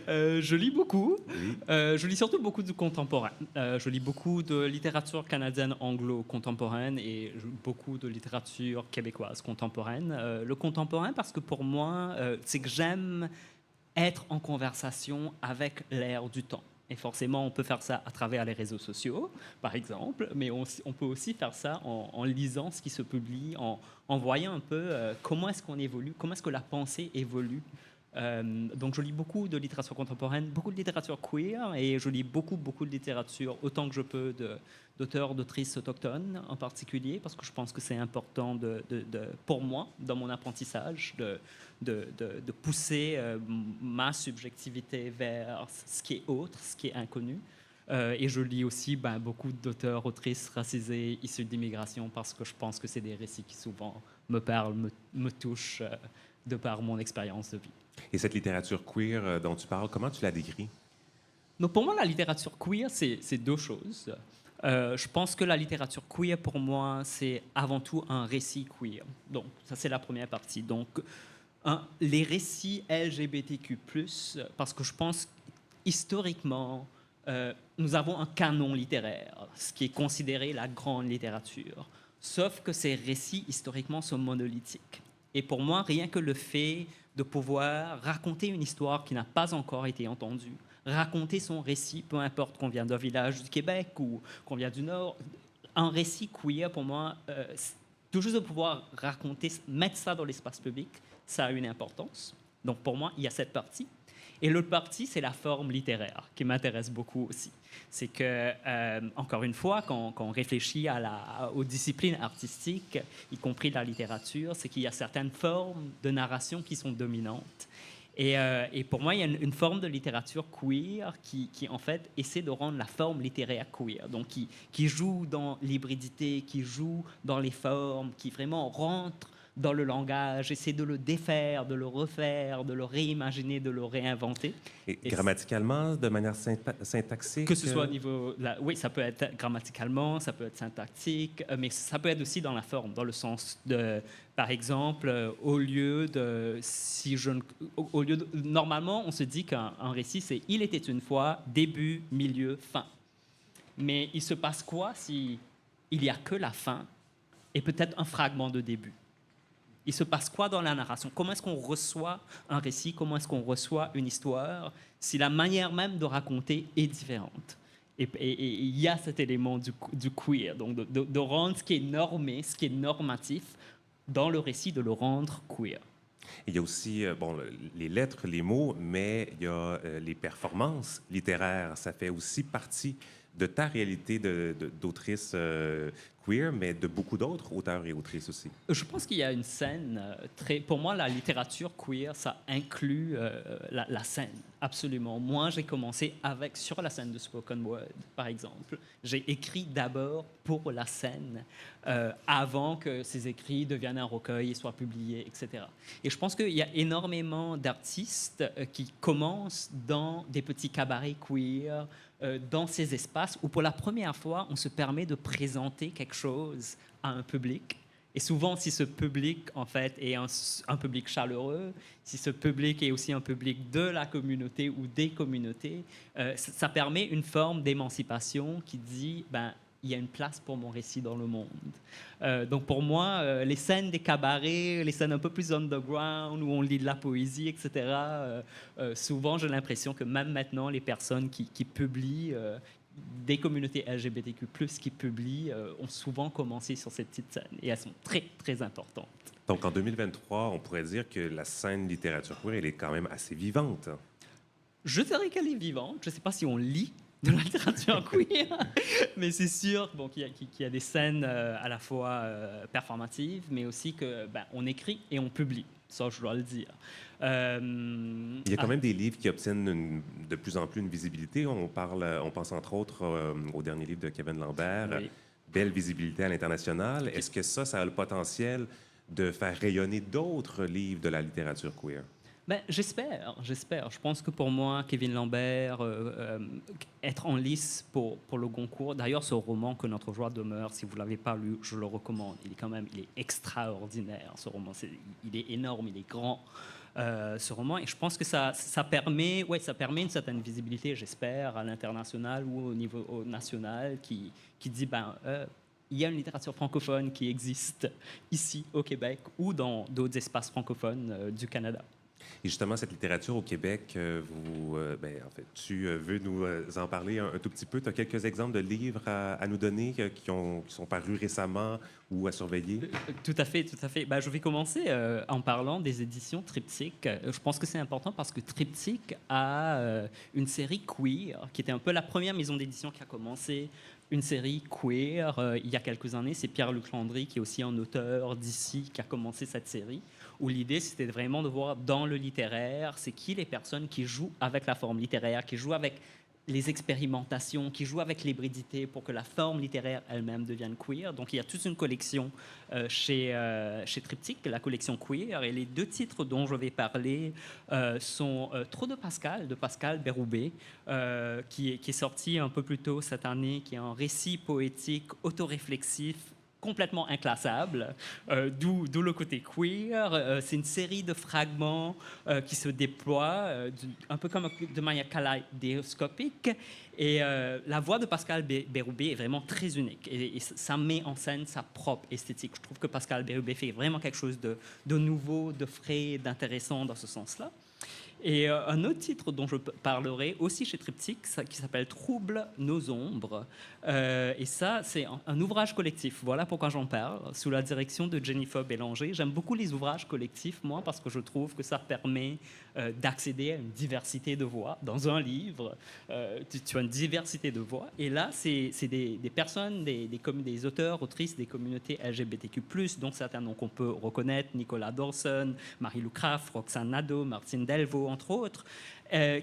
Je lis beaucoup. Oui. Je lis surtout beaucoup de contemporain. Je lis beaucoup de littérature canadienne anglo-contemporaine et beaucoup de littérature québécoise contemporaine. Le contemporain, parce que pour moi, c'est que j'aime être en conversation avec l'air du temps. Et forcément, on peut faire ça à travers les réseaux sociaux, par exemple, mais on peut aussi faire ça en lisant ce qui se publie, en voyant un peu comment est-ce qu'on évolue, comment est-ce que la pensée évolue. Donc, je lis beaucoup de littérature contemporaine, beaucoup de littérature queer, et je lis beaucoup de littérature, autant que je peux, d'auteurs, d'autrices autochtones en particulier, parce que je pense que c'est important pour moi, dans mon apprentissage, de pousser ma subjectivité vers ce qui est autre, ce qui est inconnu. Et je lis aussi beaucoup d'auteurs, autrices racisés issus d'immigration, parce que je pense que c'est des récits qui souvent me parlent, me touchent, de par mon expérience de vie. Et cette littérature queer dont tu parles, comment tu la décris? Donc pour moi, la littérature queer, c'est deux choses. Je pense que la littérature queer, pour moi, c'est avant tout un récit queer. Donc ça, c'est la première partie. Donc les récits LGBTQ+, parce que je pense historiquement, nous avons un canon littéraire, ce qui est considéré la grande littérature. Sauf que ces récits, historiquement, sont monolithiques. Et pour moi, rien que le fait de pouvoir raconter une histoire qui n'a pas encore été entendue, raconter son récit, peu importe qu'on vient d'un village du Québec ou qu'on vient du Nord, un récit queer, pour moi, tout juste de pouvoir raconter, mettre ça dans l'espace public, ça a une importance. Donc pour moi, il y a cette partie. Et l'autre partie, c'est la forme littéraire, qui m'intéresse beaucoup aussi. C'est que, encore une fois, quand on réfléchit aux disciplines artistiques, y compris la littérature, c'est qu'il y a certaines formes de narration qui sont dominantes. Et pour moi, il y a une forme de littérature queer qui, en fait, essaie de rendre la forme littéraire queer. Donc, qui joue dans l'hybridité, qui joue dans les formes, qui vraiment rentre dans le langage, essaie de le défaire, de le refaire, de le réimaginer, de le réinventer. Et grammaticalement, de manière syntaxique? Que ce soit au niveau... oui, ça peut être grammaticalement, ça peut être syntactique, mais ça peut être aussi dans la forme, dans le sens de... Par exemple, au lieu de... Normalement, on se dit qu'un récit, c'est « il était une fois, début, milieu, fin ». Mais il se passe quoi si il n'y a que la fin et peut-être un fragment de début? Il se passe quoi dans la narration? Comment est-ce qu'on reçoit un récit? Comment est-ce qu'on reçoit une histoire si la manière même de raconter est différente? Et il y a cet élément du queer, donc de rendre ce qui est normé, ce qui est normatif dans le récit, de le rendre queer. Il y a aussi les lettres, les mots, mais il y a les performances littéraires. Ça fait aussi partie de ta réalité d'autrice queer, mais de beaucoup d'autres auteurs et autrices aussi. Je pense qu'il y a une scène Pour moi, la littérature queer, ça inclut la scène, absolument. Moi, j'ai commencé sur la scène de spoken word, par exemple. J'ai écrit d'abord pour la scène, avant que ces écrits deviennent un recueil et soient publiés, etc. Et je pense qu'il y a énormément d'artistes qui commencent dans des petits cabarets queer, dans ces espaces où, pour la première fois, on se permet de présenter quelque chose à un public. Et souvent, si ce public, en fait, est un public chaleureux, si ce public est aussi un public de la communauté ou des communautés, ça permet une forme d'émancipation qui dit, il y a une place pour mon récit dans le monde. Donc pour moi, les scènes des cabarets, les scènes un peu plus underground, où on lit de la poésie, etc., souvent j'ai l'impression que même maintenant, les personnes qui publient, des communautés LGBTQ+, qui publient, ont souvent commencé sur ces petites scènes. Et elles sont très, très importantes. Donc en 2023, on pourrait dire que la scène littérature queer, elle est quand même assez vivante. Je dirais qu'elle est vivante. Je ne sais pas si on lit de la littérature queer, mais c'est sûr qu'il y a des scènes à la fois performatives, mais aussi qu'on écrit et on publie. Ça, je dois le dire. Il y a quand même des livres qui obtiennent de plus en plus une visibilité. On pense entre autres au dernier livre de Kevin Lambert, oui. Belle visibilité à l'international. Okay. Est-ce que ça a le potentiel de faire rayonner d'autres livres de la littérature queer? J'espère. Je pense que pour moi, Kevin Lambert, être en lice pour le Goncourt, d'ailleurs, ce roman Que notre joie demeure, si vous ne l'avez pas lu, je le recommande. Il est extraordinaire, ce roman. Il est énorme, il est grand. ce roman. Et je pense que ça permet une certaine visibilité, j'espère, à l'international ou au niveau national, qui dit il y a une littérature francophone qui existe ici au Québec ou dans d'autres espaces francophones du Canada. Et justement, cette littérature au Québec, tu veux nous en parler un tout petit peu. Tu as quelques exemples de livres à nous donner qui sont parus récemment ou à surveiller? Tout à fait. Je vais commencer en parlant des éditions Triptyque. Je pense que c'est important parce que Triptyque a une série queer, qui était un peu la première maison d'édition qui a commencé une série queer il y a quelques années. C'est Pierre-Luc Landry, qui est aussi un auteur d'ici, qui a commencé cette série, où l'idée, c'était vraiment de voir dans le littéraire, c'est qui les personnes qui jouent avec la forme littéraire, qui jouent avec les expérimentations, qui jouent avec l'hybridité pour que la forme littéraire elle-même devienne queer. Donc, il y a toute une collection chez Triptyque, la collection queer. Et les deux titres dont je vais parler sont Trop de Pascal Bérubé, qui est sorti un peu plus tôt cette année, qui est un récit poétique autoréflexif complètement inclassable, d'où le côté queer. C'est une série de fragments qui se déploient un peu comme de manière kaléidoscopique. Et la voix de Pascal Bérubé est vraiment très unique. Et ça met en scène sa propre esthétique. Je trouve que Pascal Bérubé fait vraiment quelque chose de nouveau, de frais, d'intéressant dans ce sens-là. Et un autre titre dont je parlerai aussi chez Triptyque, qui s'appelle Trouble nos ombres. Et ça, c'est un ouvrage collectif. Voilà pourquoi j'en parle, sous la direction de Jennifer Bélanger. J'aime beaucoup les ouvrages collectifs, moi, parce que je trouve que ça permet d'accéder à une diversité de voix. Dans un livre, tu as une diversité de voix. Et là, c'est des personnes, des auteurs, autrices des communautés LGBTQ+, dont certains noms qu'on peut reconnaître, Nicolas Dawson, Marie-Lou Craft, Roxane Nadeau, Martine Delvaux, entre autres,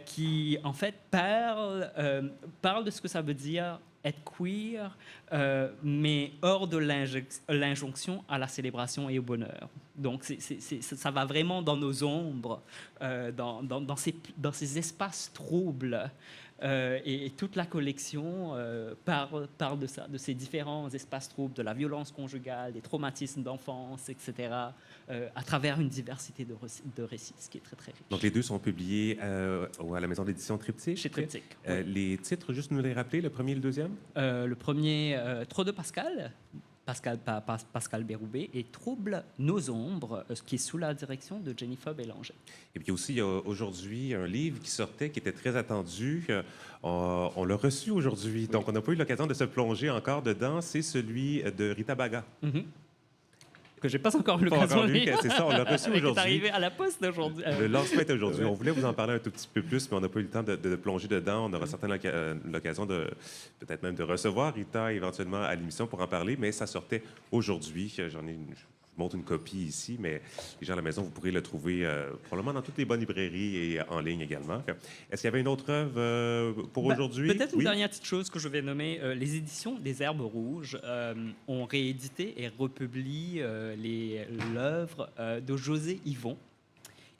qui, en fait, parlent de ce que ça veut dire être queer, mais hors de l'injonction à la célébration et au bonheur. Donc, ça va vraiment dans nos ombres, dans ces espaces troubles. Et toute la collection parle de ça, de ces différents espaces troubles, de la violence conjugale, des traumatismes d'enfance, etc., à travers une diversité de récits, ce qui est très, très riche. Donc, les deux sont publiés à la maison d'édition Triptyque? Chez Triptyque. Oui. Les titres, juste nous les rappeler, le premier et le deuxième? Le premier, Trop de Pascal Bérubé, et Trouble nos ombres, qui est sous la direction de Jennifer Bélanger. Et puis aussi, il y a aujourd'hui un livre qui sortait, qui était très attendu. On l'a reçu aujourd'hui, oui. Donc on n'a pas eu l'occasion de se plonger encore dedans. C'est celui de Rita Baga. Mm-hmm. Que j'ai pas encore eu l'occasion de lire. C'est ça, on l'a reçu aujourd'hui. C'est arrivé à la poste aujourd'hui. Le lancement est aujourd'hui. On voulait vous en parler un tout petit peu plus, mais on n'a pas eu le temps de plonger dedans. On aura certainement l'occasion peut-être même de recevoir Rita éventuellement à l'émission pour en parler, mais ça sortait aujourd'hui. Je montre une copie ici, mais les gens à la maison, vous pourrez le trouver probablement dans toutes les bonnes librairies et en ligne également. Est-ce qu'il y avait une autre œuvre pour aujourd'hui? Peut-être une dernière petite chose que je vais nommer. Les éditions des Herbes Rouges ont réédité et republié l'œuvre de José Yvon.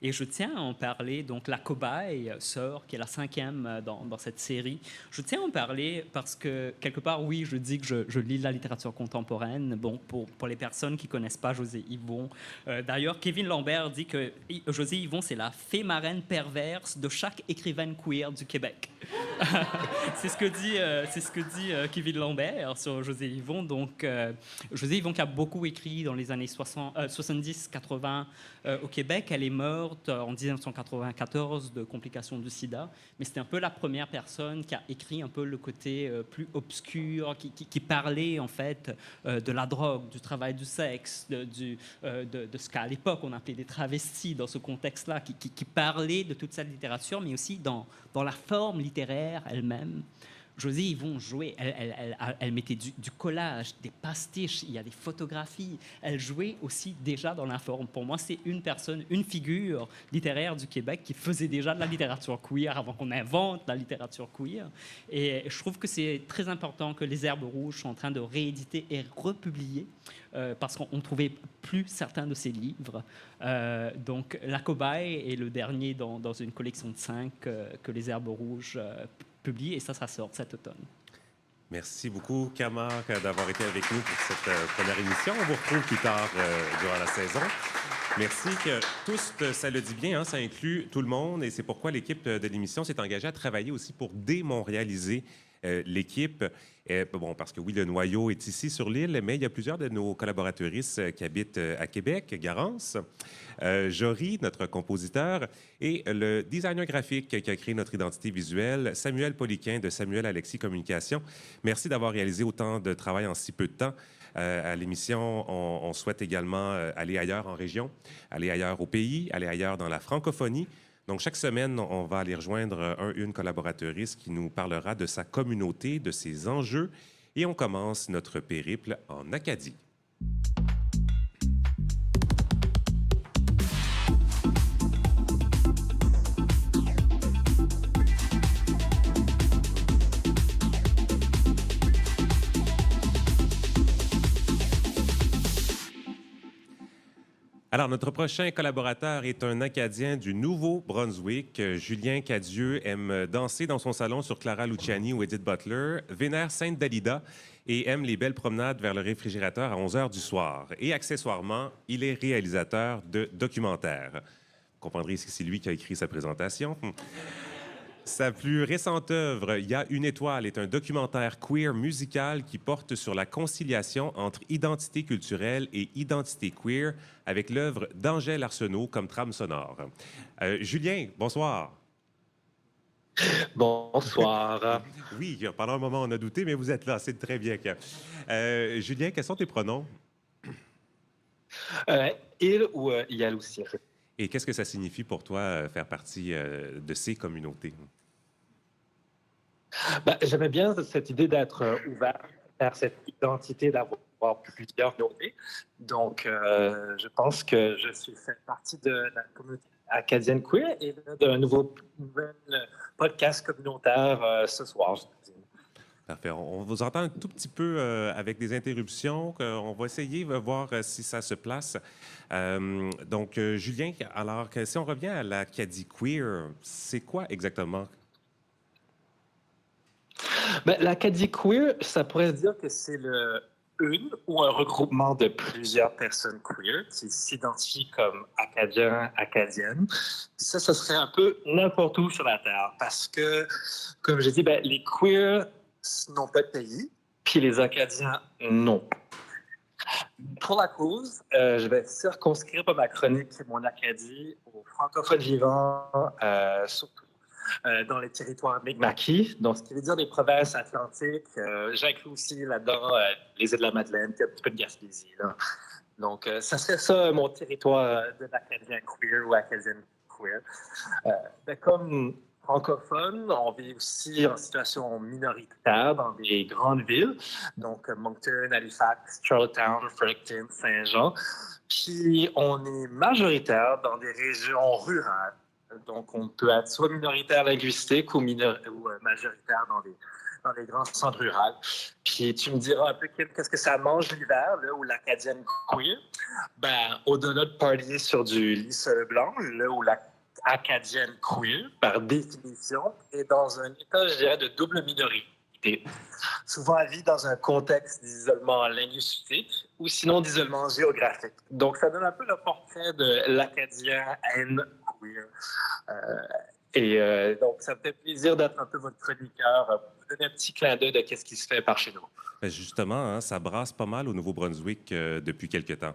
Et je tiens à en parler. Donc, La Cobaye sort, qui est la 5e dans cette série. Je tiens à en parler parce que, quelque part, oui, je dis que je lis la littérature contemporaine. Bon, pour les personnes qui ne connaissent pas José Yvon. D'ailleurs, Kevin Lambert dit que José Yvon, c'est la fée marraine perverse de chaque écrivaine queer du Québec. C'est ce que dit Kevin Lambert sur José Yvon. Donc, José Yvon qui a beaucoup écrit dans les années 70-80 au Québec. Elle est morte en 1994 de complications du sida, mais c'était un peu la première personne qui a écrit un peu le côté plus obscur, qui parlait en fait de la drogue, du travail du sexe, de ce qu'à l'époque on appelait des travestis dans ce contexte-là, qui parlait de toute cette littérature, mais aussi dans la forme littéraire elle-même. José Yvon jouait, elle mettait du collage, des pastiches, il y a des photographies. Elle jouait aussi déjà dans la forme. Pour moi, c'est une figure littéraire du Québec qui faisait déjà de la littérature queer avant qu'on invente la littérature queer. Et je trouve que c'est très important que les Herbes Rouges sont en train de rééditer et republier parce qu'on ne trouvait plus certains de ces livres. Donc, La Cobaye est le dernier dans une collection de 5 que les Herbes Rouges publie, et ça sort cet automne. Merci beaucoup, Camargue, d'avoir été avec nous pour cette première émission. On vous retrouve plus tard durant la saison. Merci. Que tous, ça le dit bien, hein, ça inclut tout le monde et c'est pourquoi l'équipe de l'émission s'est engagée à travailler aussi pour démontréaliser l'équipe. Bon, parce que oui, le noyau est ici sur l'île, mais il y a plusieurs de nos collaboratrices qui habitent à Québec, Garance, Jory, notre compositeur, et le designer graphique qui a créé notre identité visuelle, Samuel Poliquin de Samuel Alexis Communication. Merci d'avoir réalisé autant de travail en si peu de temps. À l'émission, on souhaite également aller ailleurs en région, aller ailleurs au pays, aller ailleurs dans la francophonie. Donc, chaque semaine, on va aller rejoindre une collaboratrice qui nous parlera de sa communauté, de ses enjeux. Et on commence notre périple en Acadie. Alors, notre prochain collaborateur est un Acadien du Nouveau-Brunswick. Julien Cadieux aime danser dans son salon sur Clara Luciani ou Edith Butler, vénère Sainte Dalida et aime les belles promenades vers le réfrigérateur à 11 h du soir. Et accessoirement, il est réalisateur de documentaires. Vous comprendrez que c'est lui qui a écrit sa présentation. Sa plus récente œuvre, Il y a une étoile, est un documentaire queer musical qui porte sur la conciliation entre identité culturelle et identité queer avec l'œuvre d'Angèle Arsenault comme trame sonore. Julien, bonsoir. Bonsoir. Oui, pendant un moment, on a douté, mais vous êtes là, c'est très bien. Julien, quels sont tes pronoms? Il ou Yal aussi. Et qu'est-ce que ça signifie pour toi faire partie de ces communautés? J'aimais bien cette idée d'être ouvert vers cette identité, d'avoir plusieurs communautés. Donc, je pense que je suis fait partie de la communauté acadienne queer et d'un nouvel podcast communautaire ce soir. Parfait. On vous entend un tout petit peu avec des interruptions. On va essayer de voir si ça se place. Donc, Julien, alors que si on revient à l'Acadie queer, c'est quoi exactement? L'Acadie queer, ça pourrait se dire que c'est une ou un regroupement de plusieurs personnes queer qui s'identifient comme acadiens, acadiennes. Ça serait un peu n'importe où sur la Terre parce que, comme j'ai dit, les queers n'ont pas de pays, puis les Acadiens non. Pour la cause, je vais circonscrire ma chronique Mon Acadie aux francophones vivants, surtout dans les territoires Mi'kmaqui, donc ce qui veut dire les provinces atlantiques. J'inclus aussi là-dedans les îles de la Madeleine, puis un petit peu de Gaspésie. Là. Donc, ça serait ça mon territoire de l'Acadien queer ou Acadienne queer. Comme francophones, on vit aussi en situation minoritaire dans des grandes villes, donc Moncton, Halifax, Charlottetown, Fredericton, Saint-Jean. Puis on est majoritaire dans des régions rurales. Donc on peut être soit minoritaire linguistique ou majoritaire dans les grands centres ruraux. Puis tu me diras un peu qu'est-ce que ça mange l'hiver, là, où l'Acadienne queer. Au-delà de parler sur du lisseux blanc, là où acadienne queer, par définition, est dans un état, je dirais, de double minorité. Souvent, elle vit dans un contexte d'isolement linguistique ou sinon d'isolement géographique. Donc, ça donne un peu le portrait de l'Acadien queer. Donc, ça me fait plaisir d'être un peu votre chroniqueur, pour vous donner un petit clin d'œil de ce qui se fait par chez nous. Justement, hein, ça brasse pas mal au Nouveau-Brunswick depuis quelque temps.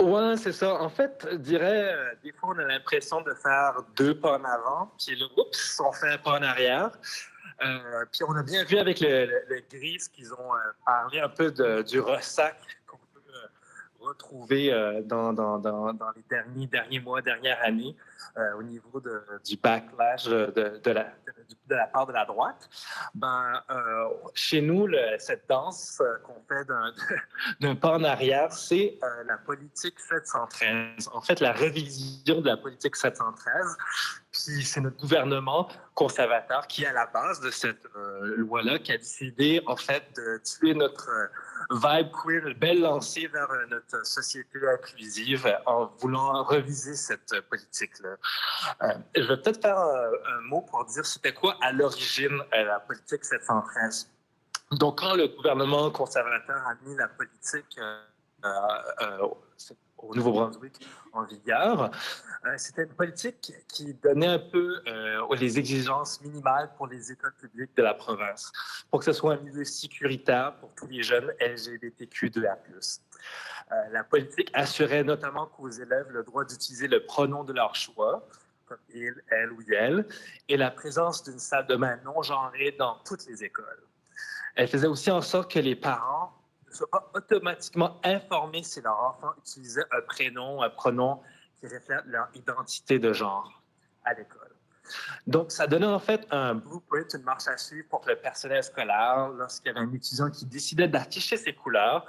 Oui, c'est ça. En fait, je dirais, des fois, on a l'impression de faire 2 pas en avant, puis là, oups, on fait un pas en arrière. Puis on a bien vu avec le Gris qu'ils ont parlé un peu du ressac qu'on peut retrouver dans les derniers mois, dernières années, au niveau du backlash de la part de la droite. Chez nous, cette danse qu'on fait d'un pas en arrière, c'est la politique 713. En fait, la révision de la politique 713. Puis c'est notre gouvernement conservateur qui est à la base de cette loi-là, qui a décidé, en fait, de tuer notre vibe queer, une belle lancée vers notre société inclusive en voulant reviser cette politique-là. Je vais peut-être faire un mot pour dire c'était quoi à l'origine la politique 713. Donc, quand le gouvernement conservateur a mis la politique au Nouveau-Brunswick en vigueur. C'était une politique qui donnait un peu les exigences minimales pour les écoles publiques de la province, pour que ce soit un milieu sécuritaire pour tous les jeunes LGBTQ2A+. La politique assurait notamment qu'aux élèves le droit d'utiliser le pronom de leur choix, comme il, elle ou elle, et la présence d'une salle de bain non genrée dans toutes les écoles. Elle faisait aussi en sorte que les parents ne soient pas automatiquement informés si leur enfant utilisait un prénom, un pronom qui reflète leur identité de genre à l'école. Donc, ça donnait en fait un blueprint, une marche à suivre pour que le personnel scolaire, lorsqu'il y avait un étudiant qui décidait d'afficher ses couleurs,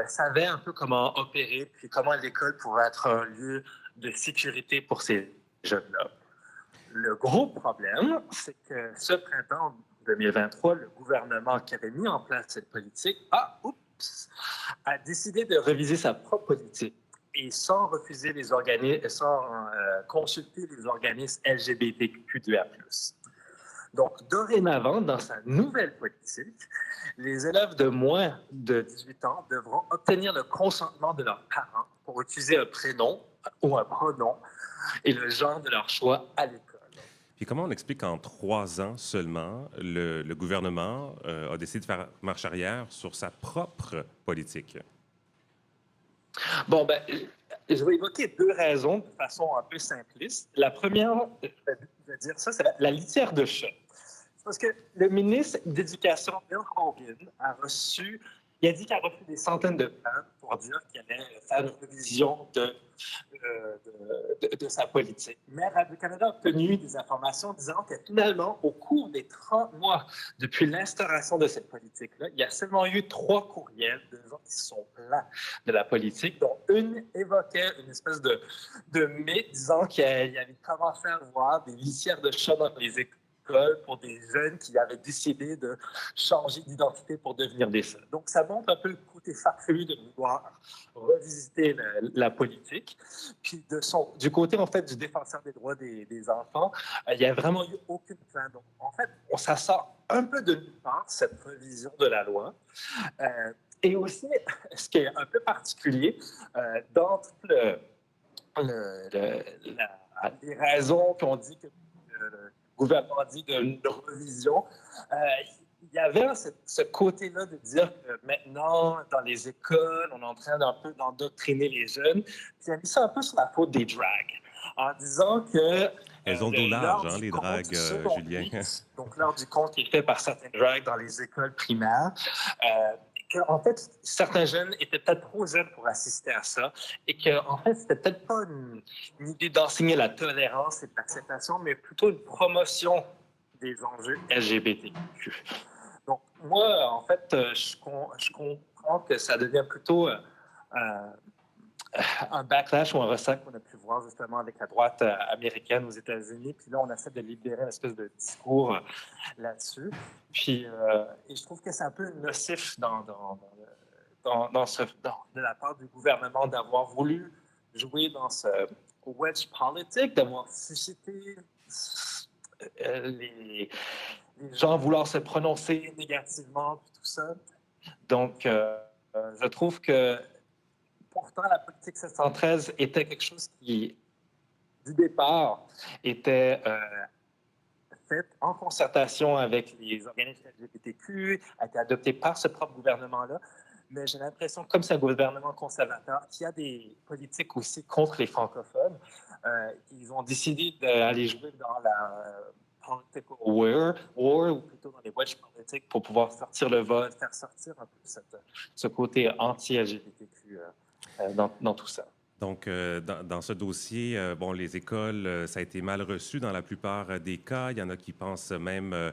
savait un peu comment opérer, puis comment l'école pourrait être un lieu de sécurité pour ces jeunes-là. Le gros problème, c'est que ce printemps 2023, le gouvernement qui avait mis en place cette politique a décidé de réviser sa propre politique et sans refuser les organismes, sans consulter les organismes LGBTQ2A+. Donc, dorénavant, dans sa nouvelle politique, les élèves de moins de 18 ans devront obtenir le consentement de leurs parents pour utiliser un prénom ou un pronom et le genre de leur choix à l'école. Puis comment on explique qu'en 3 ans seulement, le gouvernement a décidé de faire marche arrière sur sa propre politique? Bon, ben, je vais évoquer 2 raisons de façon un peu simpliste. La première, je vais dire ça, c'est la litière de chat. C'est parce que le ministre d'Éducation, Bill Hogan, il a dit qu'il a reçu des centaines de plaintes pour dire qu'il allait faire une révision de sa politique. Mais Radio-Canada a obtenu des informations disant que finalement, au cours des 30 mois depuis l'instauration de cette politique-là, il y a seulement eu 3 courriels de gens qui se sont plaints de la politique, dont une évoquait une espèce de mythe disant qu'il avait commencé à voir des litières de chats dans les écoles pour des jeunes qui avaient décidé de changer d'identité pour devenir des seuls. Donc, ça montre un peu le côté farfelu de vouloir revisiter la politique. Puis, du côté, en fait, du défenseur des droits des enfants, il n'y a vraiment eu aucune plainte. Donc, en fait, ça sort un peu de nulle part, cette révision de la loi. Et aussi, ce qui est un peu particulier, dans tout les raisons qu'on dit que le gouvernement dit d'une revision, il y avait ce côté-là de dire que maintenant, dans les écoles, on est en train d'un peu d'endoctriner les jeunes. Puis il a mis ça un peu sur la faute des drags, en disant que... Elles ont le dos large, hein, les dragues, Julien. Donc, l'heure du compte qui est fait par certaines drags dans les écoles primaires, qu'en fait, certains jeunes étaient peut-être trop jeunes pour assister à ça et qu'en fait, c'était peut-être pas une idée d'enseigner la tolérance et de l'acceptation, mais plutôt une promotion des enjeux LGBTQ. Donc, moi, en fait, je comprends que ça devient plutôt un backlash ou un ressac qu'on a pu voir justement avec la droite américaine aux États-Unis. Puis là, on essaie de libérer une espèce de discours là-dessus. Puis, et je trouve que c'est un peu nocif de la part du gouvernement d'avoir voulu jouer dans ce wedge politique, d'avoir suscité les gens vouloir se prononcer négativement, puis tout ça. Donc, je trouve que pourtant, la politique 713 était quelque chose qui, du départ, était faite en concertation avec les organismes LGBTQ, a été adoptée par ce propre gouvernement-là. Mais j'ai l'impression, comme c'est un gouvernement conservateur, qu'il y a des politiques aussi contre les francophones. Ils ont décidé d'aller jouer dans la political war, ou plutôt dans les wedge politiques, pour pouvoir sortir le vote, faire sortir un peu ce côté anti-LGBTQ dans tout ça. Donc, dans ce dossier, bon, les écoles, ça a été mal reçu dans la plupart des cas. Il y en a qui pensent même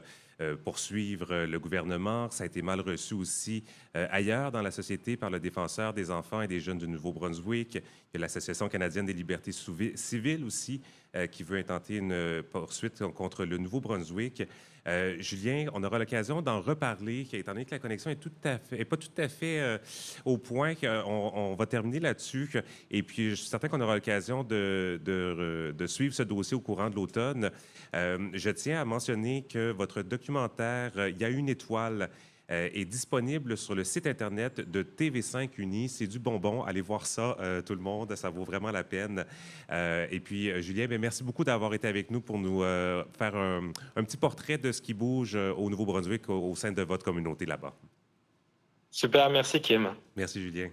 poursuivre le gouvernement. Ça a été mal reçu aussi ailleurs dans la société par le défenseur des enfants et des jeunes du Nouveau-Brunswick. Il y a l'Association canadienne des libertés civiles aussi qui veut intenter une poursuite contre le Nouveau-Brunswick. Julien, on aura l'occasion d'en reparler, étant donné que la connexion est pas tout à fait au point. On va terminer là-dessus. Et puis, je suis certain qu'on aura l'occasion de suivre ce dossier au courant de l'automne. Je tiens à mentionner que votre documentaire « Il y a une étoile » est disponible sur le site Internet de TV5 Uni. C'est du bonbon. Allez voir ça, tout le monde. Ça vaut vraiment la peine. Et puis, Julien, bien, merci beaucoup d'avoir été avec nous pour nous faire un petit portrait de ce qui bouge au Nouveau-Brunswick au sein de votre communauté là-bas. Super, merci Kim. Merci, Julien.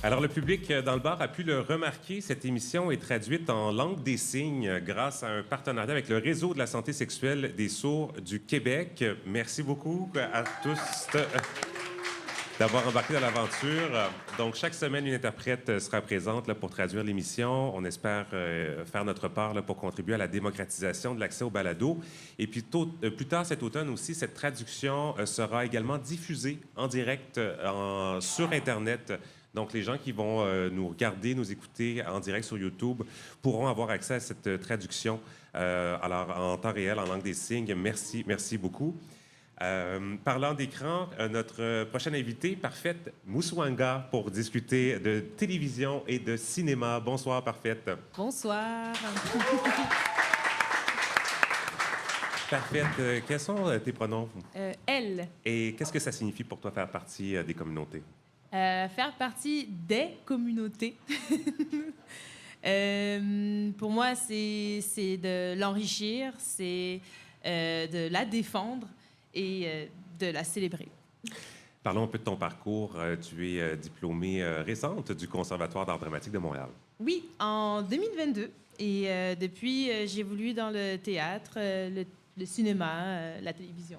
Alors, le public dans le bar a pu le remarquer. Cette émission est traduite en langue des signes grâce à un partenariat avec le Réseau de la santé sexuelle des sourds du Québec. Merci beaucoup à tous d'avoir embarqué dans l'aventure. Donc, chaque semaine, une interprète sera présente là, pour traduire l'émission. On espère faire notre part là, pour contribuer à la démocratisation de l'accès au balado. Et puis, plus tard cet automne aussi, cette traduction sera également diffusée en direct sur Internet. Donc, les gens qui vont nous regarder, nous écouter en direct sur YouTube pourront avoir accès à cette traduction alors, en temps réel, en langue des signes. Merci, merci beaucoup. Parlant d'écran, notre prochaine invitée, Parfaite Mouswanga, pour discuter de télévision et de cinéma. Bonsoir, Parfaite. Bonsoir. Parfaite, quels sont tes pronoms? Elle. Et qu'est-ce que ça signifie pour toi faire partie des communautés? Faire partie des communautés. Pour moi, c'est de l'enrichir, c'est de la défendre et de la célébrer. Parlons un peu de ton parcours. Tu es diplômée récente du Conservatoire d'art dramatique de Montréal. Oui, en 2022. Et depuis, j'ai évolué dans le théâtre, le cinéma, la télévision.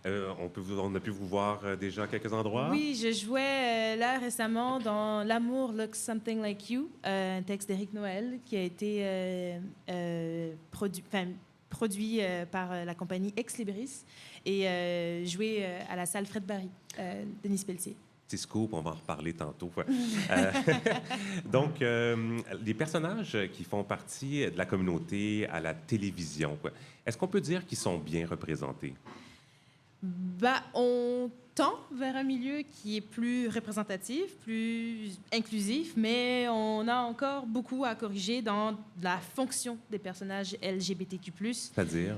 On a pu vous voir déjà à quelques endroits? Oui, je jouais là récemment dans L'amour looks something like you, un texte d'Éric Noël qui a été produit par la compagnie Ex Libris et joué à la salle Fred Barry, Denis Pelletier. Petit scoop, on va en reparler tantôt. Donc, les personnages qui font partie de la communauté à la télévision, est-ce qu'on peut dire qu'ils sont bien représentés? On tend vers un milieu qui est plus représentatif, plus inclusif, mais on a encore beaucoup à corriger dans la fonction des personnages LGBTQ+. C'est-à-dire?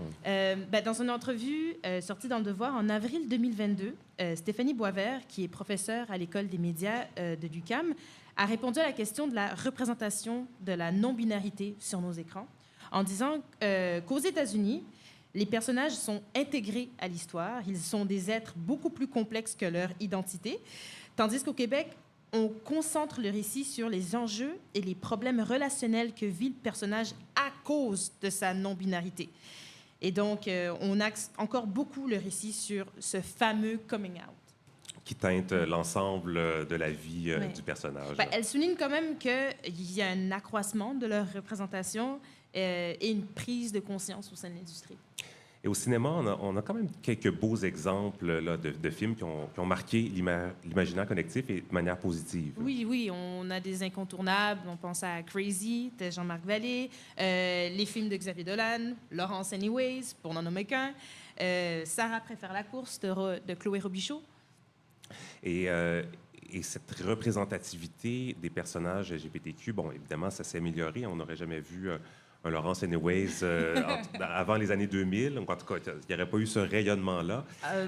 Dans une entrevue sortie dans Le Devoir en avril 2022, Stéphanie Boisvert, qui est professeure à l'École des médias de l'UQAM, a répondu à la question de la représentation de la non-binarité sur nos écrans en disant qu'aux États-Unis, les personnages sont intégrés à l'histoire. Ils sont des êtres beaucoup plus complexes que leur identité. Tandis qu'au Québec, on concentre le récit sur les enjeux et les problèmes relationnels que vit le personnage à cause de sa non-binarité. Et donc, on axe encore beaucoup le récit sur ce fameux coming out. Qui teinte l'ensemble de la vie du personnage. Elle souligne quand même qu'il y a un accroissement de leur représentation et une prise de conscience au sein de l'industrie. Et au cinéma, on a quand même quelques beaux exemples là, de films qui ont marqué l'imaginaire collectif et de manière positive. Oui, on a des incontournables. On pense à Crazy de Jean-Marc Vallée, les films de Xavier Dolan, Laurence Anyways, pour n'en nommer qu'un, Sarah préfère la course de Chloé Robichaud. Et cette représentativité des personnages LGBTQ, bon, évidemment, ça s'est amélioré. On n'aurait jamais vu un Laurence Anyways avant les années 2000. En tout cas, il n'y aurait pas eu ce rayonnement-là.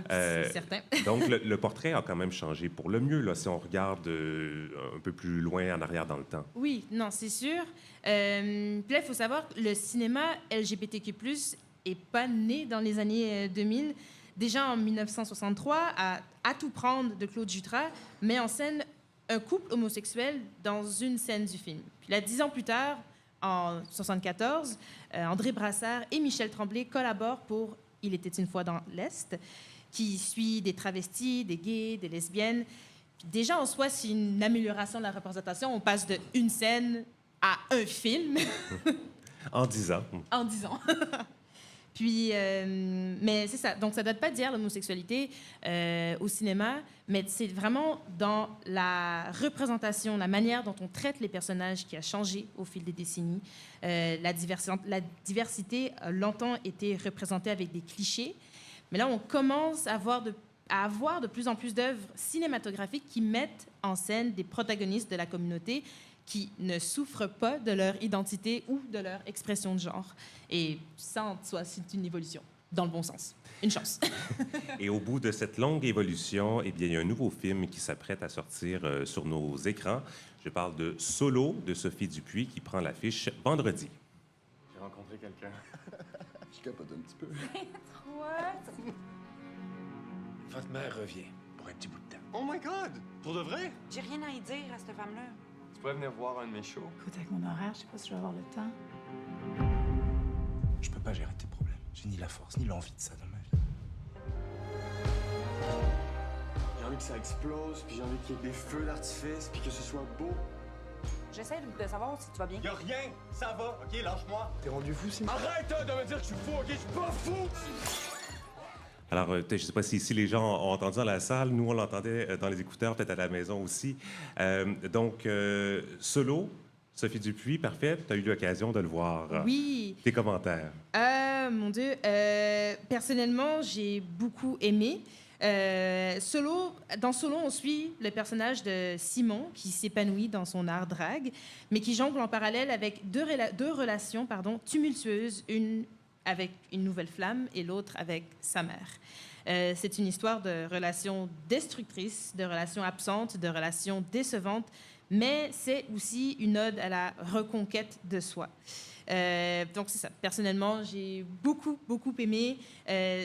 C'est certain. Donc, le portrait a quand même changé pour le mieux, là, si on regarde un peu plus loin en arrière dans le temps. Oui, non, c'est sûr. Puis là, il faut savoir que le cinéma LGBTQ+, n'est pas né dans les années 2000. Déjà en 1963, à tout prendre de Claude Jutras met en scène un couple homosexuel dans une scène du film. Puis là, 10 ans plus tard, en 1974, André Brassard et Michel Tremblay collaborent pour « Il était une fois dans l'Est », qui suit des travestis, des gays, des lesbiennes. Puis déjà, en soi, c'est une amélioration de la représentation. On passe de une scène à un film. En 10 ans. En 10 ans. Puis, mais c'est ça. Donc, ça date pas d'hier, l'homosexualité au cinéma, mais c'est vraiment dans la représentation, la manière dont on traite les personnages qui a changé au fil des décennies. La diversité a longtemps été représentée avec des clichés, mais là, on commence à avoir de plus en plus d'œuvres cinématographiques qui mettent en scène des protagonistes de la communauté qui ne souffrent pas de leur identité ou de leur expression de genre. Et ça, en soi, c'est une évolution, dans le bon sens. Une chance. Et au bout de cette longue évolution, eh bien, il y a un nouveau film qui s'apprête à sortir sur nos écrans. Je parle de Solo de Sophie Dupuis qui prend l'affiche vendredi. J'ai rencontré quelqu'un. Je capote un petit peu. Votre mère revient pour un petit bout de temps. Oh my God! Pour de vrai? J'ai rien à y dire à cette femme-là. Tu pourrais venir voir un de mes shows? Écoute, avec mon horaire, je sais pas si je vais avoir le temps. Je peux pas gérer tes problèmes. J'ai ni la force ni l'envie de ça dans ma vie. J'ai envie que ça explose, puis j'ai envie qu'il y ait des feux d'artifice, puis que ce soit beau. J'essaie de savoir si tu vas bien. Y'a rien! Ça va, OK? Lâche-moi! T'es rendu fou, c'est... Arrête de me dire que je suis fou, OK? Je suis pas fou! Alors, je ne sais pas si les gens ont entendu dans la salle. Nous, on l'entendait dans les écouteurs, peut-être à la maison aussi. Donc, Solo, Sophie Dupuis, parfait. Tu as eu l'occasion de le voir. Oui. Tes commentaires? Mon Dieu. Personnellement, j'ai beaucoup aimé. Dans Solo, on suit le personnage de Simon qui s'épanouit dans son art drague, mais qui jongle en parallèle avec deux relations tumultueuses, une avec une nouvelle flamme et l'autre avec sa mère. C'est une histoire de relations destructrices, de relations absentes, de relations décevantes, mais c'est aussi une ode à la reconquête de soi. Donc, c'est ça. Personnellement, j'ai beaucoup, beaucoup aimé.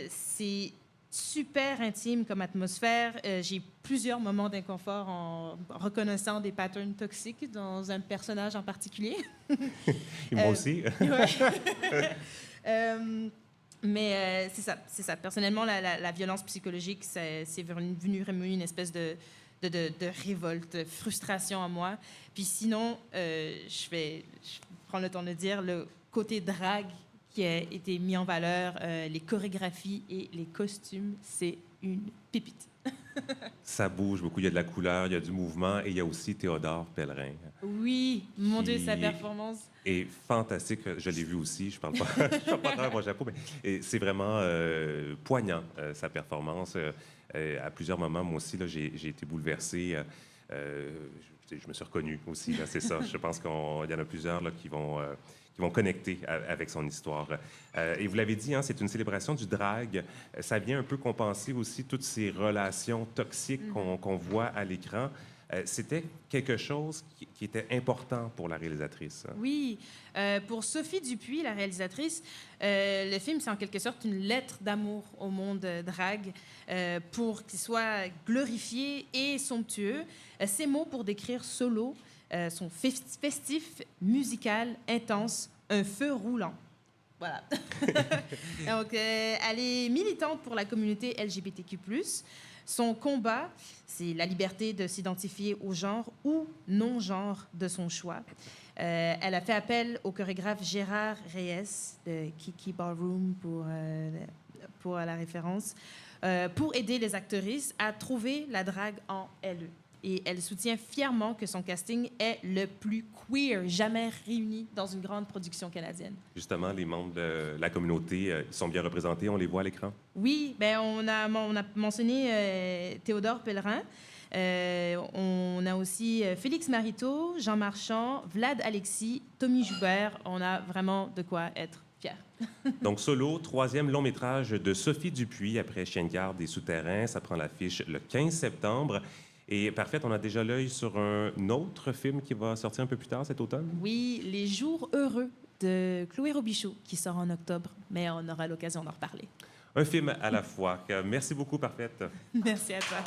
C'est super intime comme atmosphère. J'ai plusieurs moments d'inconfort en reconnaissant des patterns toxiques dans un personnage en particulier. Et moi aussi. Mais c'est ça. Personnellement, la violence psychologique, c'est venu remuer une espèce de révolte, de frustration en moi. Puis sinon, je prends le temps de dire, le côté drague qui a été mis en valeur, les chorégraphies et les costumes, c'est une pépite. Ça bouge beaucoup. Il y a de la couleur, il y a du mouvement et il y a aussi Théodore Pellerin. Oui, mon Dieu, sa performance. Et fantastique, je l'ai vu aussi, je parle pas, je parle pas à mon chapeau, mais c'est vraiment poignant, sa performance. À plusieurs moments, moi aussi, là, j'ai été bouleversé. Je me suis reconnu aussi, là, c'est ça. Je pense qu'il y en a plusieurs là, qui vont connecter avec son histoire. Et vous l'avez dit, hein, c'est une célébration du drag. Ça vient un peu compenser aussi toutes ces relations toxiques qu'on voit à l'écran. C'était quelque chose qui était important pour la réalisatrice. Oui. Pour Sophie Dupuis, la réalisatrice, le film, c'est en quelque sorte une lettre d'amour au monde drag pour qu'il soit glorifié et somptueux. Ces mots pour décrire Solo sont festif, musical, intense, un feu roulant. Voilà. Donc, elle est militante pour la communauté LGBTQ+. Son combat, c'est la liberté de s'identifier au genre ou non-genre de son choix. Elle a fait appel au chorégraphe Gérard Reyes de Kiki Ballroom pour la référence, pour aider les actrices à trouver la drague en elles. Et elle soutient fièrement que son casting est le plus queer jamais réuni dans une grande production canadienne. Justement, les membres de la communauté sont bien représentés, on les voit à l'écran? Oui, ben on a mentionné Théodore Pellerin. On a aussi Félix Mariteau, Jean Marchand, Vlad Alexis, Tommy Joubert. On a vraiment de quoi être fiers. Donc, Solo, 3e long métrage de Sophie Dupuis après Chien de garde et Souterrains. Ça prend l'affiche le 15 septembre. Et parfait, on a déjà l'œil sur un autre film qui va sortir un peu plus tard cet automne. Oui, Les Jours heureux de Chloé Robichaud qui sort en octobre, mais on aura l'occasion d'en reparler. Un film à la fois. Merci beaucoup, Parfaite. Merci à toi.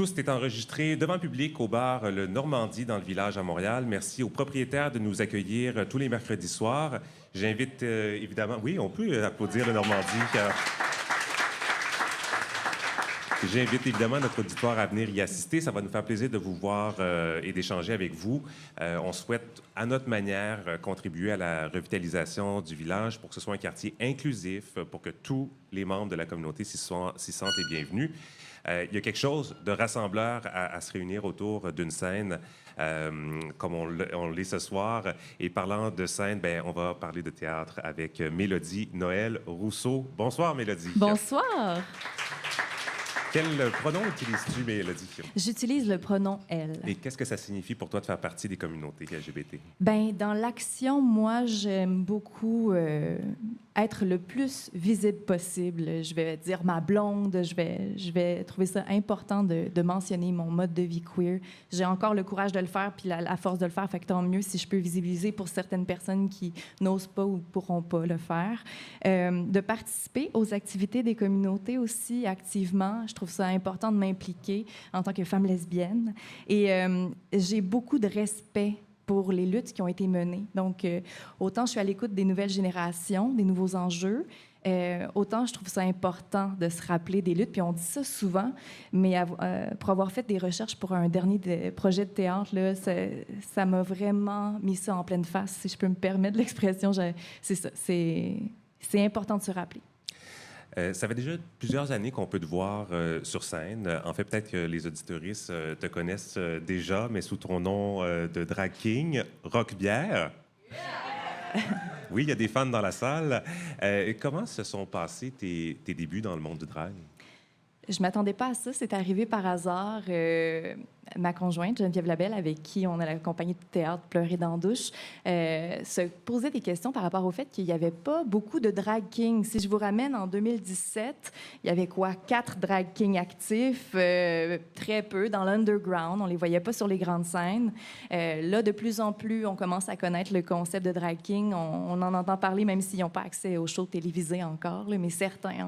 Tout est enregistré devant le public au bar Le Normandie dans le village à Montréal. Merci aux propriétaires de nous accueillir tous les mercredis soirs. J'invite évidemment... Oui, on peut applaudir Le Normandie. J'invite évidemment notre auditoire à venir y assister. Ça va nous faire plaisir de vous voir et d'échanger avec vous. On souhaite, à notre manière, contribuer à la revitalisation du village pour que ce soit un quartier inclusif, pour que tous les membres de la communauté s'y sentent les bienvenus. Il y a quelque chose de rassembleur à se réunir autour d'une scène, comme on l'est ce soir. Et parlant de scène, ben, on va parler de théâtre avec Mélodie Noël Rousseau. Bonsoir, Mélodie. Bonsoir. Quel pronom utilises-tu, Mélodie? J'utilise le pronom « elle ». Et qu'est-ce que ça signifie pour toi de faire partie des communautés LGBT? Bien, dans l'action, moi, j'aime beaucoup être le plus visible possible. Je vais dire ma blonde, je vais trouver ça important de mentionner mon mode de vie queer. J'ai encore le courage de le faire, puis la force de le faire, fait que tant mieux si je peux visibiliser pour certaines personnes qui n'osent pas ou pourront pas le faire. De participer aux activités des communautés aussi activement. Je trouve ça important de m'impliquer en tant que femme lesbienne. Et j'ai beaucoup de respect pour les luttes qui ont été menées. Donc, autant je suis à l'écoute des nouvelles générations, des nouveaux enjeux, autant je trouve ça important de se rappeler des luttes. Puis on dit ça souvent, mais pour avoir fait des recherches pour un dernier projet de théâtre, là, ça m'a vraiment mis ça en pleine face, si je peux me permettre l'expression. C'est ça, c'est important de se rappeler. Ça fait déjà plusieurs années qu'on peut te voir sur scène. En fait, peut-être que les auditoristes te connaissent déjà, mais sous ton nom de drag king, Roquebière. Yeah! Oui, il y a des fans dans la salle. Comment se sont passés tes débuts dans le monde du drag? Je ne m'attendais pas à ça. C'est arrivé par hasard. Ma conjointe, Geneviève Labelle, avec qui on a la compagnie de théâtre Pleurer dans la douche, se posait des questions par rapport au fait qu'il n'y avait pas beaucoup de drag kings. Si je vous ramène en 2017, il y avait quoi? 4 drag kings actifs, très peu, dans l'underground. On ne les voyait pas sur les grandes scènes. Là, de plus en plus, on commence à connaître le concept de drag king. On en entend parler, même s'ils n'ont pas accès aux shows télévisés encore, là, mais certains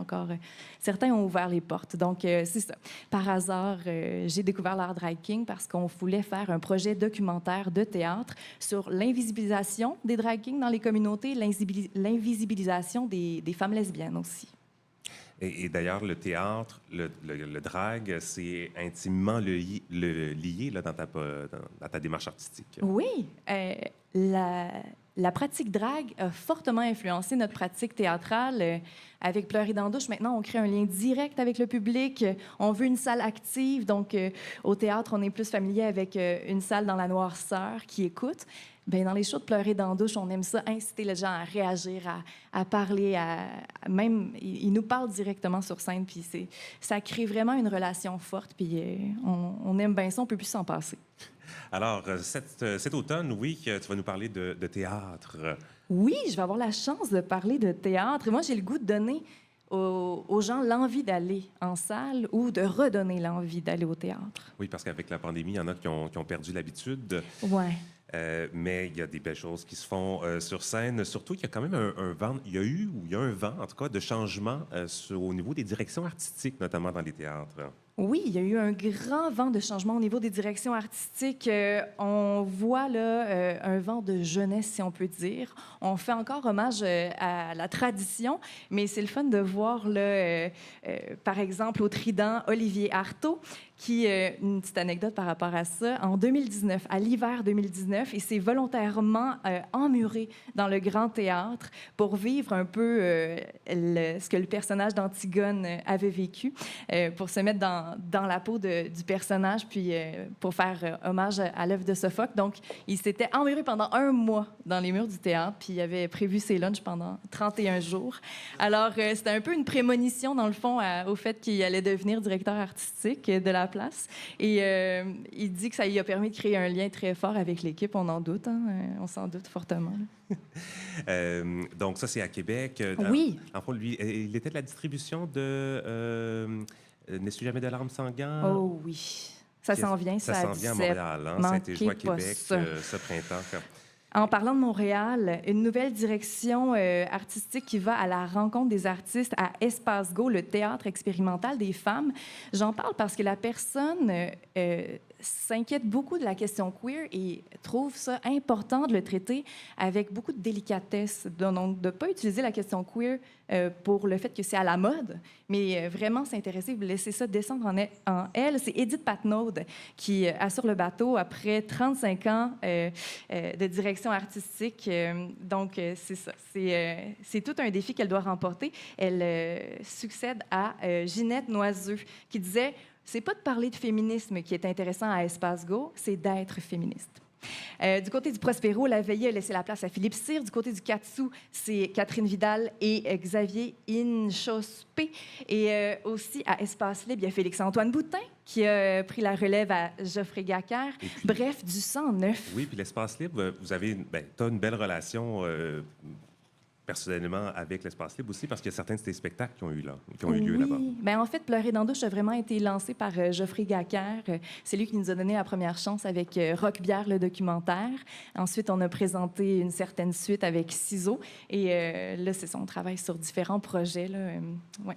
ont ouvert les portes. Donc, c'est ça. Par hasard, j'ai découvert l'art drag king parce qu'on voulait faire un projet documentaire de théâtre sur l'invisibilisation des drag kings dans les communautés, l'invisibilisation des femmes lesbiennes aussi. Et d'ailleurs, le théâtre, le drag, c'est intimement lié là, dans ta démarche artistique. Oui. La pratique drag a fortement influencé notre pratique théâtrale. Avec Pleurer dans la douche, maintenant, on crée un lien direct avec le public. On veut une salle active. Donc, au théâtre, on est plus familier avec une salle dans la noirceur qui écoute. Bien, dans les shows de Pleurer dans la douche, on aime ça, inciter les gens à réagir, à parler, même, ils nous parlent directement sur scène, puis ça crée vraiment une relation forte, puis on aime bien ça, on ne peut plus s'en passer. Alors, cet automne, oui, tu vas nous parler de théâtre. Oui, je vais avoir la chance de parler de théâtre. Et moi, j'ai le goût de donner aux gens l'envie d'aller en salle ou de redonner l'envie d'aller au théâtre. Oui, parce qu'avec la pandémie, il y en a qui ont perdu l'habitude. Oui. Mais il y a des belles choses qui se font sur scène. Surtout qu'il y a quand même un vent, il y a un vent, en tout cas, de changement au niveau des directions artistiques, notamment dans les théâtres. Oui, il y a eu un grand vent de changement au niveau des directions artistiques. On voit là un vent de jeunesse, si on peut dire. On fait encore hommage à la tradition, mais c'est le fun de voir, là, par exemple, au Trident, Olivier Artaud, qui, une petite anecdote par rapport à ça, en 2019, à l'hiver 2019, il s'est volontairement emmuré dans le Grand Théâtre pour vivre un peu ce que le personnage d'Antigone avait vécu, pour se mettre dans la peau du personnage, puis pour faire hommage à l'œuvre de Sophocle. Donc, il s'était emmuré pendant 1 mois dans les murs du théâtre, puis il avait prévu ses lunchs pendant 31 jours. Alors, c'était un peu une prémonition, dans le fond, au fait qu'il allait devenir directeur artistique de la place. Et il dit que ça lui a permis de créer un lien très fort avec l'équipe, on en doute, hein? On s'en doute fortement. Donc, ça, c'est à Québec. Oui. En fait, lui, il était de la distribution de N'essuie jamais de larmes sans gants. Oh oui. Ça s'en vient, ça s'en vient à Montréal. Hein? Ça a été joué à Québec ce printemps. En parlant de Montréal, une nouvelle direction artistique qui va à la rencontre des artistes à Espace Go, le théâtre expérimental des femmes. J'en parle parce que la personne s'inquiète beaucoup de la question queer et trouve ça important de le traiter avec beaucoup de délicatesse. Donc, de ne pas utiliser la question queer pour le fait que c'est à la mode, mais vraiment s'intéresser, laisser ça descendre en elle. C'est Edith Patnaud qui assure le bateau après 35 ans de direction artistique. Donc, c'est ça. C'est tout un défi qu'elle doit remporter. Elle succède à Ginette Noiseux qui disait « C'est pas de parler de féminisme qui est intéressant à Espace Go, c'est d'être féministe ». Du côté du Prospero, la veillée a laissé la place à Philippe Cyr. Du côté du Katsu, c'est Catherine Vidal et Xavier Inchospé. Et aussi à Espace Libre, il y a Félix-Antoine Boutin qui a pris la relève à Geoffrey Gacker. Bref, du sang neuf. Oui, puis l'Espace Libre, vous avez t'as une belle relation personnellement avec l'Espace Libre aussi, parce qu'il y a certains de ces spectacles qui ont eu lieu là-bas. Oui. Bien, en fait, Pleurer dans la douche a vraiment été lancé par Geoffrey Gacker. C'est lui qui nous a donné la première chance avec Rock Bière, le documentaire. Ensuite, on a présenté une certaine suite avec Ciseaux. Et là, c'est ça, on travaille sur différents projets. Là. Ouais.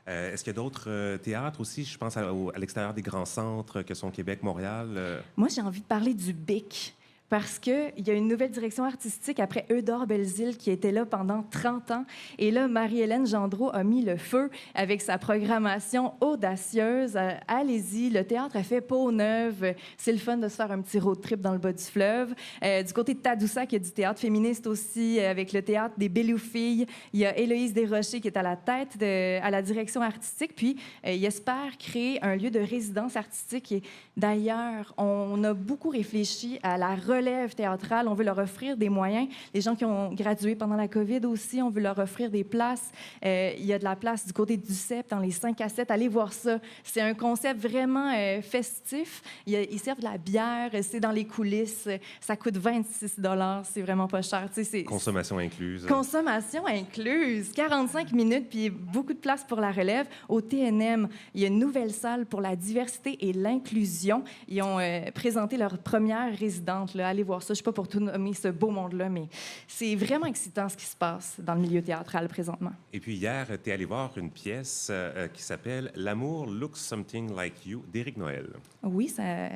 Est-ce qu'il y a d'autres théâtres aussi? Je pense à l'extérieur des grands centres que sont Québec, Montréal. Moi, j'ai envie de parler du BIC. Parce qu'il y a une nouvelle direction artistique après Eudore Belzile qui était là pendant 30 ans. Et là, Marie-Hélène Gendreau a mis le feu avec sa programmation audacieuse. Allez-y, le théâtre a fait peau neuve. C'est le fun de se faire un petit road trip dans le bas du fleuve. Du côté de Tadoussac, il y a du théâtre féministe aussi avec le théâtre des Bellou-Filles. Il y a Héloïse Desrochers qui est à la tête, à la direction artistique. Puis, il espère créer un lieu de résidence artistique. Et d'ailleurs, on a beaucoup réfléchi à la relève théâtrale. On veut leur offrir des moyens. Les gens qui ont gradué pendant la COVID aussi, on veut leur offrir des places. Il y a de la place du côté du CEP, dans les 5 à 7. Allez voir ça. C'est un concept vraiment festif. Ils servent de la bière. C'est dans les coulisses. Ça coûte 26 $. C'est vraiment pas cher. Consommation incluse. Consommation incluse. 45 minutes, puis beaucoup de place pour la relève. Au TNM, il y a une nouvelle salle pour la diversité et l'inclusion. Ils ont présenté leur première résidente. Là. Allez voir ça. Je ne suis pas pour tout nommer ce beau monde-là, mais c'est vraiment excitant ce qui se passe dans le milieu théâtral présentement. Et puis hier, tu es allé voir une pièce qui s'appelle « L'amour looks something like you » d'Éric Noël. Oui, ça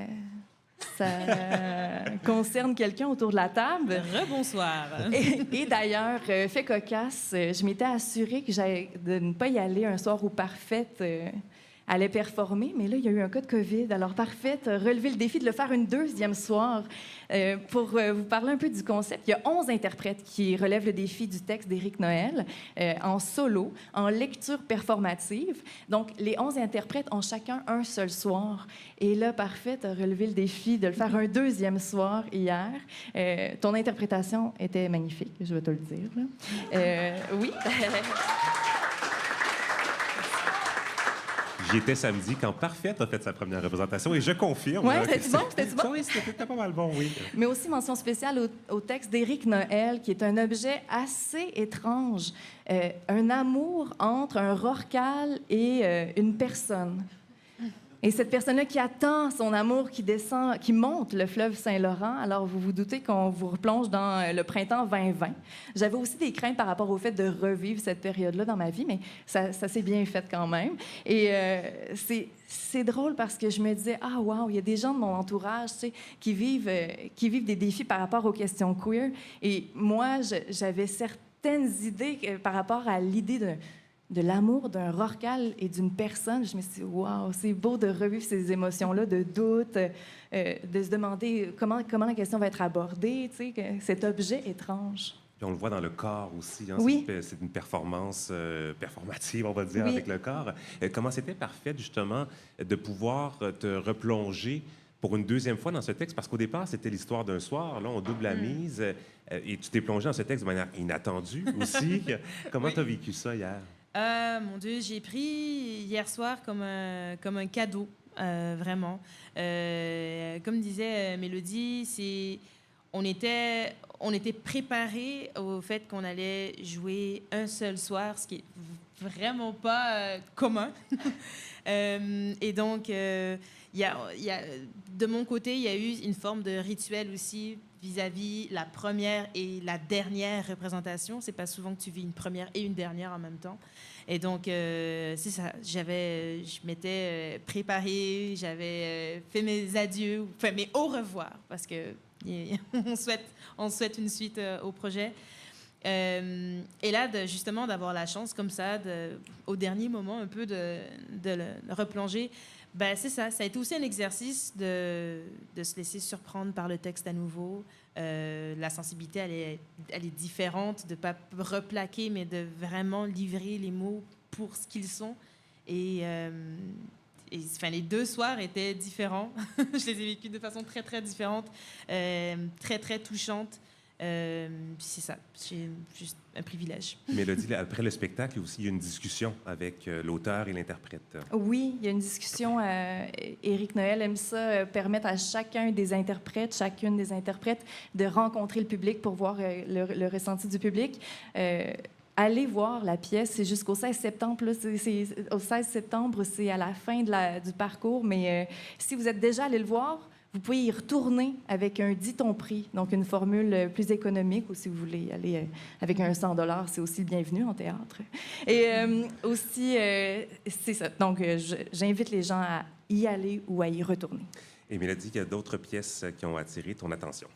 concerne quelqu'un autour de la table. Rebonsoir. Et d'ailleurs, fait cocasse, je m'étais assurée que de ne pas y aller un soir où Parfaite allait performer, mais là, il y a eu un cas de COVID. Alors, Parfaite a relevé le défi de le faire une deuxième soir. Pour vous parler un peu du concept, il y a 11 interprètes qui relèvent le défi du texte d'Éric Noël en solo, en lecture performative. Donc, les 11 interprètes ont chacun un seul soir. Et là, Parfaite a relevé le défi de le faire un deuxième soir hier. Ton interprétation était magnifique, je vais te le dire. Là. Oui. J'y étais samedi quand Parfaite a fait sa première représentation et je confirme. Oui, c'était bon? C'était bon? Oui, c'était pas mal bon, oui. Mais aussi mention spéciale au texte d'Éric Noël, qui est un objet assez étrange. Un amour entre un rorcal et une personne. Et cette personne-là qui attend son amour qui descend, qui monte le fleuve Saint-Laurent, alors vous vous doutez qu'on vous replonge dans le printemps 2020. J'avais aussi des craintes par rapport au fait de revivre cette période-là dans ma vie, mais ça s'est bien fait quand même. Et c'est drôle parce que je me disais, ah wow, il y a des gens de mon entourage, tu sais, qui vivent des défis par rapport aux questions queer. Et moi, j'avais certaines idées par rapport à l'idée de l'amour d'un rorcal et d'une personne. Je me suis dit, wow, c'est beau de revivre ces émotions-là de doute, de se demander comment la question va être abordée, tu sais, cet objet étrange. Puis on le voit dans le corps aussi. Hein? Oui. C'est une performance performative, on va dire, oui. avec le corps. Comment c'était parfait, justement, de pouvoir te replonger pour une deuxième fois dans ce texte? Parce qu'au départ, c'était l'histoire d'un soir. Là, on double la mise. Et tu t'es plongé dans ce texte de manière inattendue aussi. Comment tu as vécu ça hier? Mon Dieu, j'ai pris hier soir comme un cadeau, vraiment. Comme disait Mélodie, on était préparés au fait qu'on allait jouer un seul soir, ce qui est vraiment pas commun. Et donc, de mon côté, il y a eu une forme de rituel aussi vis-à-vis la première et la dernière représentation. C'est pas souvent que tu vis une première et une dernière en même temps. Et donc, c'est ça. Je m'étais préparée, j'avais fait mes adieux, enfin mes au revoir, parce que on souhaite une suite au projet. Et là, justement, d'avoir la chance comme ça, au dernier moment, un peu de le replonger, ben, c'est ça. Ça a été aussi un exercice de se laisser surprendre par le texte à nouveau. La sensibilité, elle est différente, de ne pas replaquer, mais de vraiment livrer les mots pour ce qu'ils sont. Et les 2 soirs étaient différents. Je les ai vécus de façon très, très différente, très, très touchante. C'est ça, c'est juste un privilège. Mélodie, après le spectacle, il y a une discussion avec l'auteur et l'interprète. Oui, il y a une discussion. Éric Noël aime ça, permettre à chacune des interprètes, de rencontrer le public pour voir le ressenti du public. Allez voir la pièce, c'est jusqu'au 16 septembre. Là, au 16 septembre, c'est à la fin du parcours, mais si vous êtes déjà allé le voir, vous pouvez y retourner avec un dit ton prix, donc une formule plus économique, ou si vous voulez aller avec un 100 $, c'est aussi le bienvenu en théâtre. Et aussi, c'est ça. Donc, j'invite les gens à y aller ou à y retourner. Et Mélodie, il y a d'autres pièces qui ont attiré ton attention.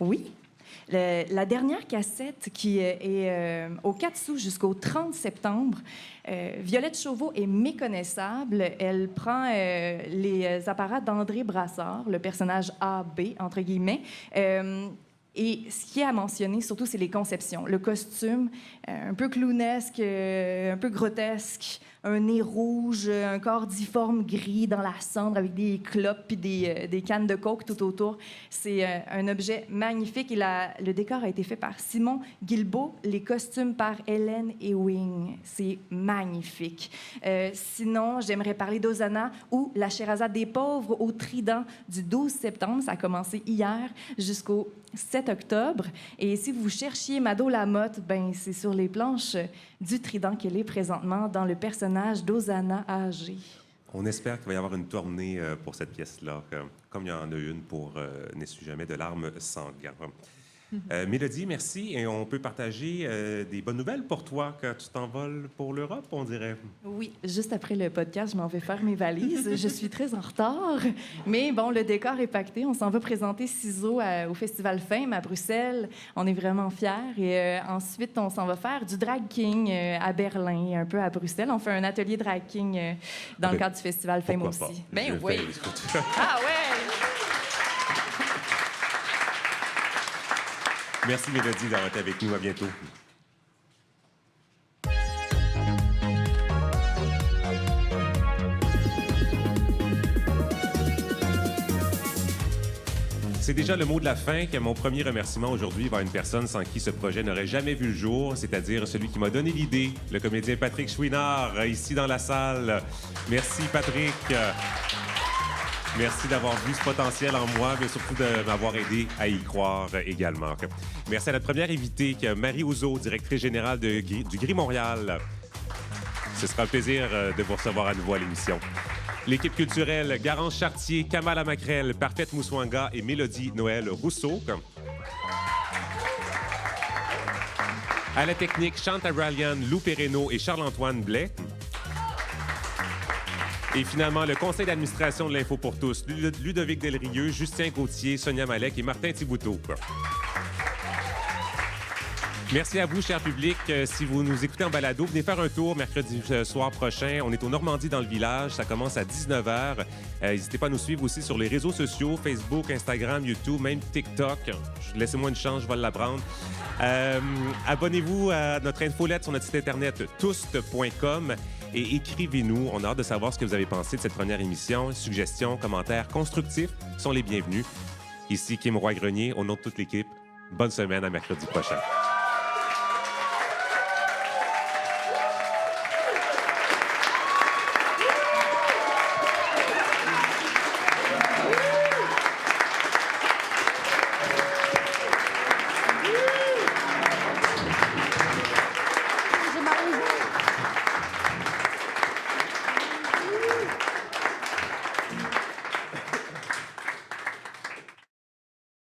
Oui. La dernière cassette qui est au 4 sous jusqu'au 30 septembre, Violette Chauveau est méconnaissable. Elle prend les apparats d'André Brassard, le personnage AB, entre guillemets. Et ce qui est à mentionner, surtout, c'est les conceptions. Le costume, un peu clownesque, un peu grotesque, un nez rouge, un corps difforme gris dans la cendre avec des clopes puis des cannes de coke tout autour. C'est un objet magnifique et le décor a été fait par Simon Guilbeault, les costumes par Hélène Ewing. C'est magnifique. Sinon, j'aimerais parler d'Hosanna ou La Sherazade des pauvres au Trident du 12 septembre. Ça a commencé hier jusqu'au 7 octobre. Et si vous cherchiez Mado Lamotte, ben c'est sur les planches du Trident qu'elle est présentement dans le personnage d'Hosanna âgée. On espère qu'il va y avoir une tournée pour cette pièce-là, comme il y en a une pour N'essuie jamais de larmes sanglantes. Mélodie, merci. Et on peut partager des bonnes nouvelles pour toi quand tu t'envoles pour l'Europe, on dirait. Oui, juste après le podcast, je m'en vais faire mes valises. Je suis très en retard. Mais bon, le décor est pacté. On s'en va présenter Ciseaux au Festival Fame à Bruxelles. On est vraiment fiers. Et ensuite, on s'en va faire du drag king à Berlin, un peu à Bruxelles. On fait un atelier drag king dans le cadre du Festival Fame aussi. Pas? Ben oui. Ah ouais! Merci, Mélodie, d'avoir été avec nous. À bientôt. C'est déjà le mot de la fin que mon premier remerciement aujourd'hui va à une personne sans qui ce projet n'aurait jamais vu le jour, c'est-à-dire celui qui m'a donné l'idée, le comédien Patrick Chouinard, ici dans la salle. Merci, Patrick. Merci d'avoir vu ce potentiel en moi, mais surtout de m'avoir aidé à y croire également. Merci à notre première invitée, Marie Ouzo, directrice générale du Gris Montréal. Ce sera un plaisir de vous recevoir à nouveau à l'émission. L'équipe culturelle, Garance Chartier, Kamala Macrel, Parfaite Mouswanga et Mélodie Noël Rousseau. À la technique, Chanta Rallian, Lou Perreno et Charles-Antoine Blais. Et finalement, le conseil d'administration de l'Info pour tous, Ludovic Delrieux, Justin Gauthier, Sonia Malek et Martin Thibouteau. Merci à vous, cher public. Si vous nous écoutez en balado, venez faire un tour mercredi soir prochain. On est au Normandie dans le village. Ça commence à 19h. N'hésitez pas à nous suivre aussi sur les réseaux sociaux, Facebook, Instagram, YouTube, même TikTok. Laissez-moi une chance, je vais l'apprendre. Abonnez-vous à notre infolette sur notre site internet toust.com et écrivez-nous. On a hâte de savoir ce que vous avez pensé de cette première émission. Suggestions, commentaires constructifs sont les bienvenus. Ici Kim Roy-Grenier, au nom de toute l'équipe. Bonne semaine, à mercredi prochain.